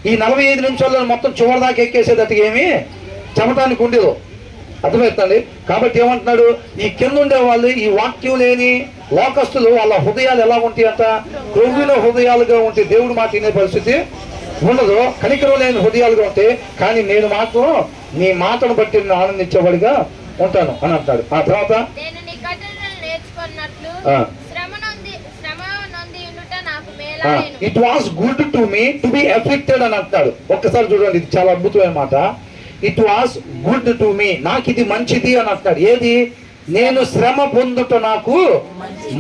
ఈ 45 నిమిషాల్లో మొత్తం చివరి దాకా ఎక్కేసేటట్టుగా ఏమి చెప్పడానికి ఉండేదు. అర్థమవుతుంది. కాబట్టి ఏమంటున్నాడు, ఈ కింద ఉండే వాళ్ళు, ఈ వాక్యం లేని లోకస్తులు, వాళ్ళ హృదయాలు ఎలా ఉంటాయి అంట, క్రొవ్విన హృదయాలుగా ఉంటే దేవుడు మాట వినే పరిస్థితి ఉండదు. కనికరం లేని హృదయాలుగా ఉంటాయి. కానీ నేను మాత్రం నీ మాటను బట్టి నేను ఆనందించేవాడిగా ఉంటాను అని అంటాడు. ఆ తర్వాత it was good to me to be afflicted అని అంటాడు. ఒక్కసారి చూడండి, ఇది చాలా అద్భుతమైన మాట. It was good to me, నాకు ఇది మంచిది అని అంటున్నాడు. ఏది? నేను శ్రమ పొందుట నాకు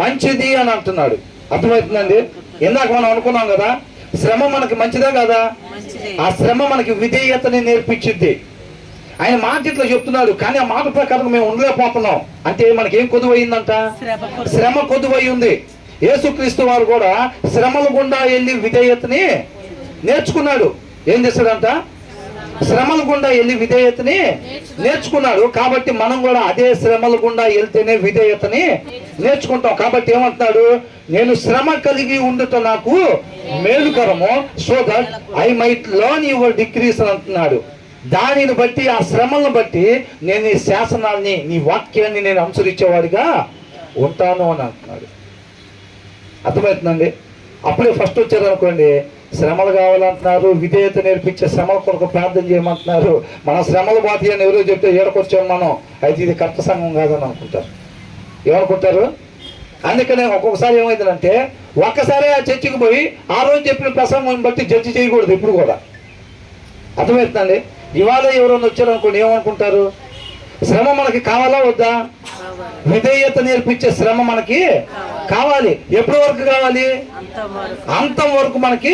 మంచిది అని అంటున్నాడు. అర్థమవుతుందండి. ఇందాక మనం అనుకున్నాం కదా, శ్రమ మనకి మంచిదే కదా. ఆ శ్రమ మనకి విధేయతని నేర్పించింది. ఆయన మాట ఇట్లా చెప్తున్నాడు, కానీ ఆ మాట ప్రకారం మేము ఉండలేకపోతున్నాం. అంటే మనకి ఏం కొదువయిందంట? శ్రమ కొదువై ఉంది. యేసుక్రీస్తు వారు కూడా శ్రమల గుండా వెళ్ళి విధేయతని నేర్చుకున్నాడు. ఏం చేశాడంట? శ్రమల గుండా వెళ్ళి విధేయతని నేర్చుకున్నాడు. కాబట్టి మనం కూడా అదే శ్రమల గుండా వెళ్తేనే విధేయతని నేర్చుకుంటాం. కాబట్టి ఏమంటున్నాడు, నేను శ్రమ కలిగి ఉండుట నాకు మేలుకరము, so that I might learn your decrees అని అంటున్నాడు. దానిని బట్టి, ఆ శ్రమలను బట్టి నేను నీ శాసనాల్ని, నీ వాక్యాన్ని నేను అనుసరించేవాడిగా ఉంటాను అని అంటున్నాడు. అర్థమవుతుందండి. అప్పుడే ఫస్ట్ వచ్చారు అనుకోండి, శ్రమలు కావాలంటున్నారు, విధేయత నేర్పించే శ్రమల కొరకు ప్రార్థన చేయమంటున్నారు. మన శ్రమలు బాధి అని ఎవరో చెప్తే ఏడకొచ్చాము మనం, అయితే ఇది కర్త సంఘం కాదని అనుకుంటారు. ఏమనుకుంటారు? అందుకనే ఒక్కొక్కసారి ఏమైందంటే, ఒక్కసారి ఆ చర్చికి పోయి ఆ రోజు చెప్పిన ప్రసంగం బట్టి జడ్జి చేయకూడదు ఇప్పుడు కూడా. అర్థమవుతుందండి. ఇవాళ ఎవరైనా వచ్చారనుకోండి, ఏమనుకుంటారు? శ్రమ మనకి కావాలా వద్దా? విధేయత నేర్పించే శ్రమ మనకి కావాలి. ఎప్పటి వరకు కావాలి? అంతం వరకు మనకి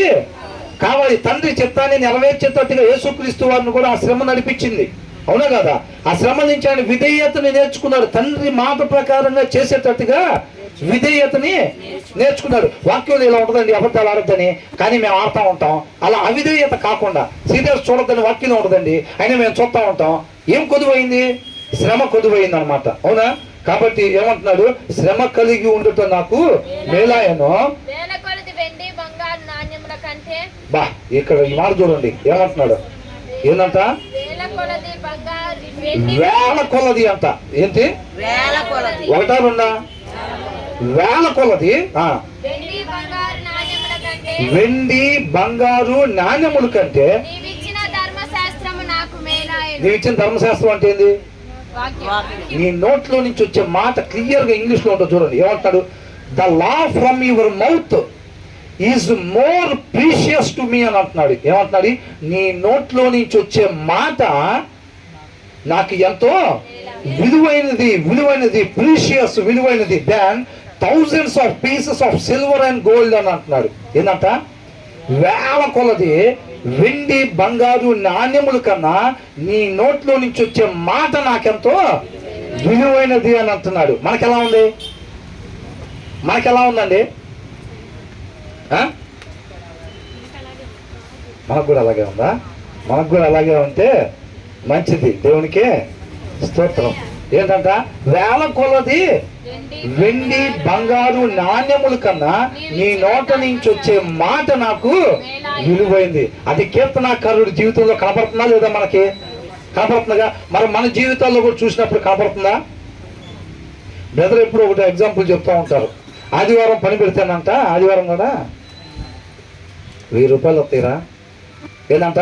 కావాలి. తండ్రి చిత్తాన్ని నెరవేర్చేటట్టుగా యేసుక్రీస్తు వారిని కూడా ఆ శ్రమ నడిపించింది. అవునా కదా? ఆ శ్రమ నుంచి ఆయన విధేయతని నేర్చుకున్నాడు. తండ్రి మాట ప్రకారంగా చేసేటట్టుగా విధేయతని నేర్చుకున్నాడు. వాక్యంలో ఇలా ఉంటుందండి, అబద్ధాలు ఆడద్దని, కానీ మేము ఆడుతూ ఉంటాం. అలా అవిధేయత కాకుండా సీరియస్ చూడద్దని వాక్యంలో ఉంటుందండి, అయినా మేము చూస్తూ ఉంటాం. ఏం కొదువైంది? శ్రమ కొదువైంది అనమాట. అవునా? కాబట్టి ఏమంటున్నాడు, శ్రమ కలిగి ఉండుట నాకు మేలాయను. బా, ఇక్కడ ఈ మాట చూడండి, ఏమంటున్నాడు? ఏందంట? వేల కొలది అంట. ఏంటి? ఒకటా రెండా? వేల కొలది. వెండి బంగారు నాణ్యముల కంటే నీవు ఇచ్చిన ధర్మశాస్త్రం అంటే ఏంది? నీ నోట్లో నుంచి వచ్చే మాట క్లియర్ గా ఇంగ్లీష్ లో ఉంటుంది చూడండి. ఏమంటాడు? The law from your mouth is more precious to me అని అంటున్నాడు. ఏమంటున్నాడు? నీ నోట్లో నుంచి వచ్చే మాట నాకు ఎంతో విలువైనది, ప్రీషియస్, విలువైనది than thousands of pieces of silver and gold అని అంటున్నాడు. ఏంటంట? వేల కొలది వెండి బంగారు నాణ్యముల కన్నా నీ నోట్లో నుంచి వచ్చే మాట నాకెంతో విలువైనది అని అంటున్నాడు. మనకెలా ఉంది? మనకెలా ఉందండి? మనకు కూడా అలాగే ఉందా? మనకు కూడా అలాగే ఉంటే మంచిది. దేవునికే స్తోత్రం. ఏంటంట? వేల కొలది వెండి బంగారు నాణ్యముల కన్నా నీ నోట నుంచి వచ్చే మాట నాకు విలువైంది. అది కీర్తనాకారుడి జీవితంలో కనపడుతుందా లేదా? మనకి కనపడుతుందిగా. మరి మన జీవితాల్లో కూడా చూసినప్పుడు కనపడుతుందా? బ్రదర్ ఎప్పుడు ఒకటి ఎగ్జాంపుల్ చెప్తూ ఉంటారు. ఆదివారం పని పెడతానంట, ఆదివారం కూడా 1000 రూపాయలు వస్తాయిరా. ఏంటంట?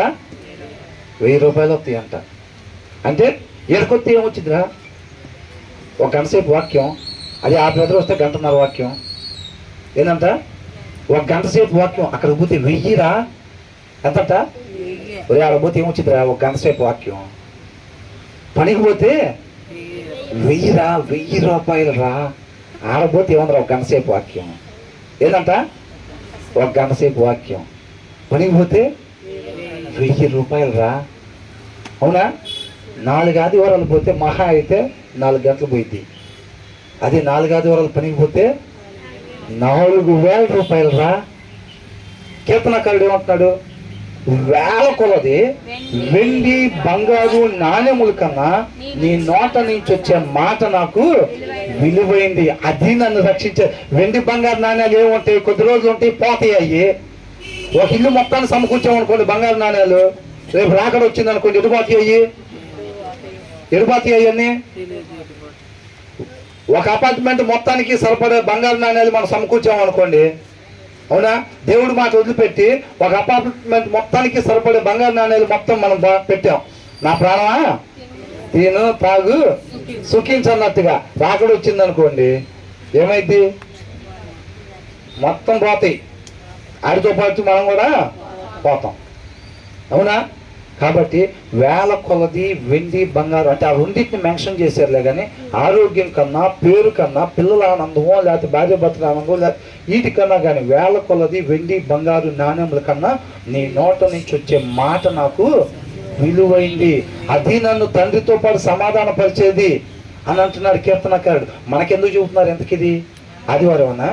1000 రూపాయలు వస్తాయి అంట. అంటే ఎక్కడికొస్తే ఏమొచ్చిందిరా? ఒక గంట సేపు వాక్యం, అది ఆ బ్రదర్ వస్తే 1.5 గంట వాక్యం. ఏంటంట? 1 గంట సేపు వాక్యం. అక్కడికి పోతే 1000రా. ఎంతట? ఒరే అక్కడ పోతే ఏమొచ్చిందిరా? 1 గంట సేపు వాక్యం. పనికి పోతే 1000రా, 1000 రూపాయలు రా. ఆడపోతే ఏముందిరా? 1 గంట సేపు వాక్యం. ఏంటంట? 1 గంట సేపు వాక్యం. పనికి పోతే 1000 రూపాయలు రా. అవునా? 4 ఆదివారాలు పోతే మహా అయితే 4 గంటలు పోయింది. అది 4 ఆదివారాలు పనికి పోతే 4000 రూపాయలు రా. కీర్తనకారుడు ఏమంటున్నాడు? వేల కొలది వెండి బంగారు నాణ్యముల కన్నా నీ నోట నుంచి వచ్చే మాట నాకు విలువైంది. అది నన్ను రక్షించే. వెండి బంగారు నాణ్యాలు ఏముంటాయి? కొద్ది రోజులు ఉంటాయి, పోతాయి. అయ్యి ఒక ఇల్లు మొత్తాన్ని సమకూర్చామనుకోండి, బంగారు నాణ్యాలు రేపు రాకడ వచ్చింది అనుకోండి, ఎటు పోతాయి? అయ్యి ఎడిపోతాయి అవన్నీ. ఒక అపార్ట్మెంట్ మొత్తానికి సరిపడే బంగారు నాణ్యాలు మనం సమకూర్చామనుకోండి, అవునా, దేవుడి మాట వదిలిపెట్టి ఒక అపార్ట్మెంట్ మొత్తానికి సరిపడే బంగారు నాణ్యాలు మొత్తం మనం పెట్టాం. నా ప్రాణమా తిను తాగు సుఖించన్నట్టుగా రాకడ వచ్చిందనుకోండి, ఏమైంది? మొత్తం పోతాయి, ఆడితో పాటు మనం కూడా పోతాం, అవునా. కాబట్టి వేల కొలది వెండి బంగారు, అంటే ఆ రెండింటిని మెన్షన్ చేశారులే కానీ ఆరోగ్యం కన్నా, పేరు కన్నా, పిల్లల ఆనందమో లేకపోతే భార్య భర్తల ఆనందమో లేకపోతే వీటికన్నా కానీ వేల కొలది వెండి బంగారు నాణ్యముల కన్నా నీ నోట నుంచి వచ్చే మాట నాకు విలువైంది, అది నన్ను తండ్రితో పాటు సమాధాన పరిచేది అని అంటున్నాడు కీర్తనకారుడు. మనకెందుకు చెబుతున్నారు ఎంతకిది? ఆదివారం అన్నా,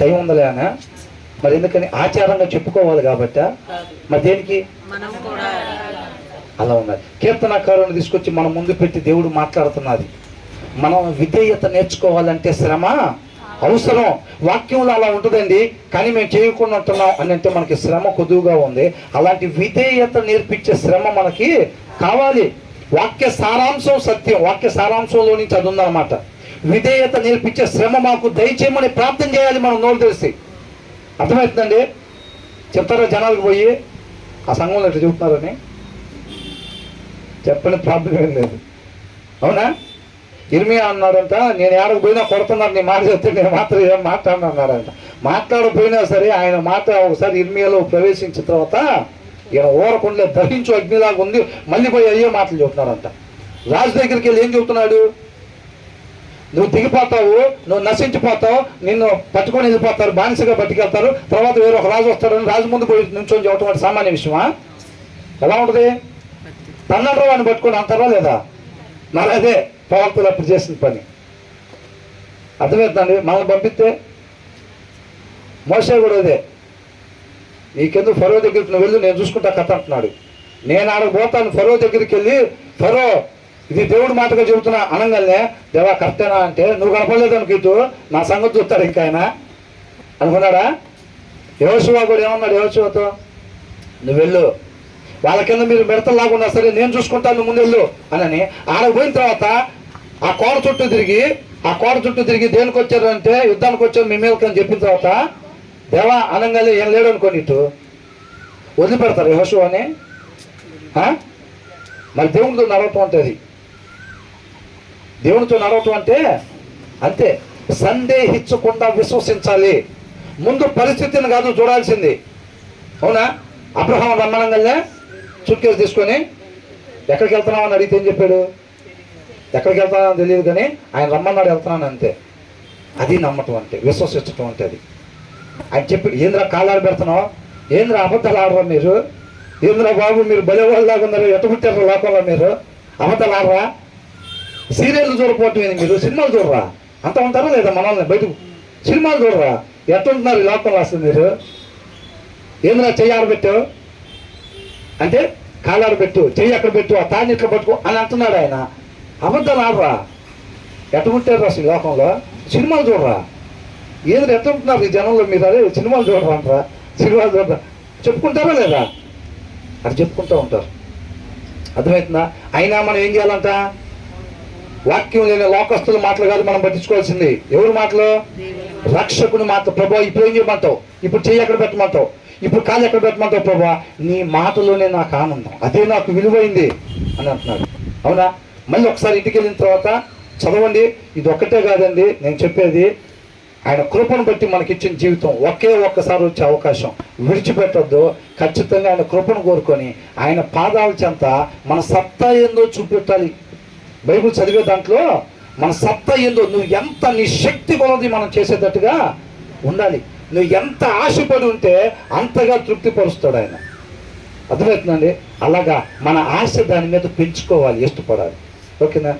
టైం ఉందలే అన్నా, మరి ఎందుకని? ఆచారంగా చెప్పుకోవాలి కాబట్టి. మరి దేనికి? అలా ఉన్నది. కీర్తనకారుని తీసుకొచ్చి మనం ముందు పెట్టి దేవుడు మాట్లాడుతున్నది. మనం విధేయత నేర్చుకోవాలంటే శ్రమ అవసరం. వాక్యంలో అలా ఉంటుందండి, కానీ మేము చేయకుండా ఉంటున్నాం అని అంటే మనకి శ్రమ కొద్దుగా ఉంది. అలాంటి విధేయత నేర్పించే శ్రమ మనకి కావాలి. వాక్య సారాంశం సత్యం, వాక్య సారాంశంలో నుంచి అది ఉందన్నమాట. విధేయత నేర్పించే శ్రమ మాకు దయచేయమని ప్రార్థన చేయాలి మనం నోరు తెలిసి. అర్థమవుతుందండి? చెప్తారా జనాలకు పోయి ఆ సంఘంలో ఎట్లా చెబుతున్నారని? చెప్పని ప్రాబ్లం ఏం లేదు, అవునా. ఇర్మియా అన్నాడంట, నేను ఏడకు పోయినా కొడుతున్నారు నీ మాట చెప్తే నేను మాత్రం ఏం మాట్లాడినాడంట. మాట్లాడకపోయినా సరే ఆయన మాట ఒకసారి ఇర్మియాలో ప్రవేశించిన తర్వాత ఈయన ఊరకుండా దహించు అగ్నిలాగా ఉంది, మళ్ళీ పోయి అయ్యే మాటలు చెబుతున్నాడంట. రాజు దగ్గరికి వెళ్ళి ఏం చెబుతున్నాడు? నువ్వు దిగిపోతావు, నువ్వు నశించిపోతావు, నిన్ను పట్టుకొని వెళ్ళిపోతారు, బానిసగా పట్టుకెళ్తారు, తర్వాత వేరొక రాజు వస్తాడని రాజు ముందు పోయి నుంచొని చెప్పడం అంటే సామాన్య విషయమా? ఎలా ఉంటుంది? తన్నడో అని పట్టుకొని అంటారా లేదా? మరి అదే ప్రవక్తలు అప్పుడు చేసిన పని. అర్థమవుతుందండి? మనల్ని పంపిస్తే మోసే కూడా అదే, నీకెందుకు ఫరో దగ్గరికి నువ్వు వెళ్ళు, నేను చూసుకుంటా కథ అంటున్నాడు. నేను ఆడకు పోతాను ఫరో దగ్గరికి వెళ్ళి, ఫరో ఇది దేవుడి మాటగా చెబుతున్నా అనగానే, దేవా కరెక్టేనా అంటే, నువ్వు కనపడలేదు అనుకుంటూ నా సంగతి చూస్తాడు ఇంకా ఆయన అనుకున్నాడా? యెహోషువ కూడా ఏమన్నాడు యెహోషువతో? నువ్వు వెళ్ళు, వాళ్ళ కింద మీరు మిడతల్లాగా ఉన్నా సరే నేను చూసుకుంటాను, నువ్వు ముందు వెళ్ళు అని. ఆడకు పోయిన తర్వాత ఆ కోట చుట్టూ తిరిగి దేనికి వచ్చారు అంటే, యుద్ధానికి వచ్చారు మీ మీదకి అని చెప్పిన తర్వాత, దేవా అనగానే ఏం లేడు అనుకోని ఇటు వదిలిపెడతారు యెహోషువని? మరి దేవునితో నడవటం ఉంటుంది. దేవునితో నడవటం అంటే అంతే, సందేహించకుండా విశ్వసించాలి. ముందు పరిస్థితిని కాదు చూడాల్సింది, అవునా. అబ్రహాం రమ్మనంగానే సూట్కేసు తీసుకొని ఎక్కడికి వెళ్తున్నామని అడిగితే ఏం చెప్పాడు? ఎక్కడికి వెళ్తున్నానని తెలియదు కానీ ఆయన రమ్మన్నాడు, వెళ్తున్నాను అంతే. అది నమ్మటం అంటే, విశ్వసించటం అంటే అది. ఆయన చెప్పాడు, ఏంద్రా కాళ్ళాడు పెడుతున్నావు, ఏంద్రా అబద్ధాలు ఆడరా మీరు, ఏంద్రా బాబు మీరు బలివాళ్ళలాగా ఉన్నారు, ఎట్ట పుట్టారు లోకంలో మీరు, అబద్ధాలు ఆడరా, సీరియల్ చూడకపోవటం ఏంది మీరు, సినిమాలు చూడరా, అంత ఉంటారా లేదా మనల్ని బయటకు, సినిమాలు చూడరా, ఎట్టుంటున్నారు ఈ లోకంలో అసలు మీరు, ఏంద్రా చెయ్యి ఆడబెట్టావు అంటే కాళ్ళాడు పెట్టు, చెయ్యి అక్కడ పెట్టు, ఆ తాన్ని ఇట్లా పట్టుకో అని అంటున్నాడు ఆయన. అబద్ధాలు ఆడరా, ఎట్టుకుంటారు అసలు ఈ లోకంలో, సినిమాలు చూడరా, ఏదో ఎట్టుంటున్నారు ఈ జనంలో మీరు, అదే సినిమాలు చూడరా అంటారా, సినిమాలు చూడరా చెప్పుకుంటారా లేదా? అది చెప్పుకుంటూ ఉంటారు. అర్థమవుతుందా? అయినా మనం ఏం చేయాలంట? వాక్యం లేని లోకస్తుల మాటలు కాదు మనం పట్టించుకోవాల్సింది. ఎవరి మాటలు? రక్షకుని మాటలు. ప్రభా ఇప్పుడు ఏం చేయమంటావు, ఇప్పుడు చెయ్యి ఎక్కడ పెట్టమంటావు, ఇప్పుడు కాళ్ళు ఎక్కడ పెట్టమంటావు, ప్రభా నీ మాటలోనే నాకు ఆనందం, అదే నాకు విలువైంది అని అంటున్నాడు, అవునా. మళ్ళీ ఒకసారి ఇంటికి వెళ్ళిన తర్వాత చదవండి. ఇది ఒక్కటే కాదండి నేను చెప్పేది, ఆయన కృపను బట్టి మనకిచ్చిన జీవితం ఒక్కసారి వచ్చే అవకాశం, విడిచిపెట్టొద్దు. ఖచ్చితంగా ఆయన కృపను కోరుకొని ఆయన పాదాల చెంత మన సత్తా ఏందో చూపెట్టాలి. బైబిల్ చదివే దాంట్లో మన సత్తా ఏందో, నువ్వు ఎంత నీ శక్తి కొలది మనం చేసేటట్టుగా ఉండాలి. నువ్వు ఎంత ఆశపడి ఉంటే అంతగా తృప్తిపరుస్తాడు ఆయన. అర్థమవుతుందండి? అలాగా మన ఆశ దాని మీద పెంచుకోవాలి, ఇష్టపడాలి. ఓకేనా?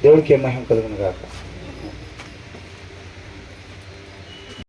దేవుడికి ఏ మహిమ కలుగును గాక.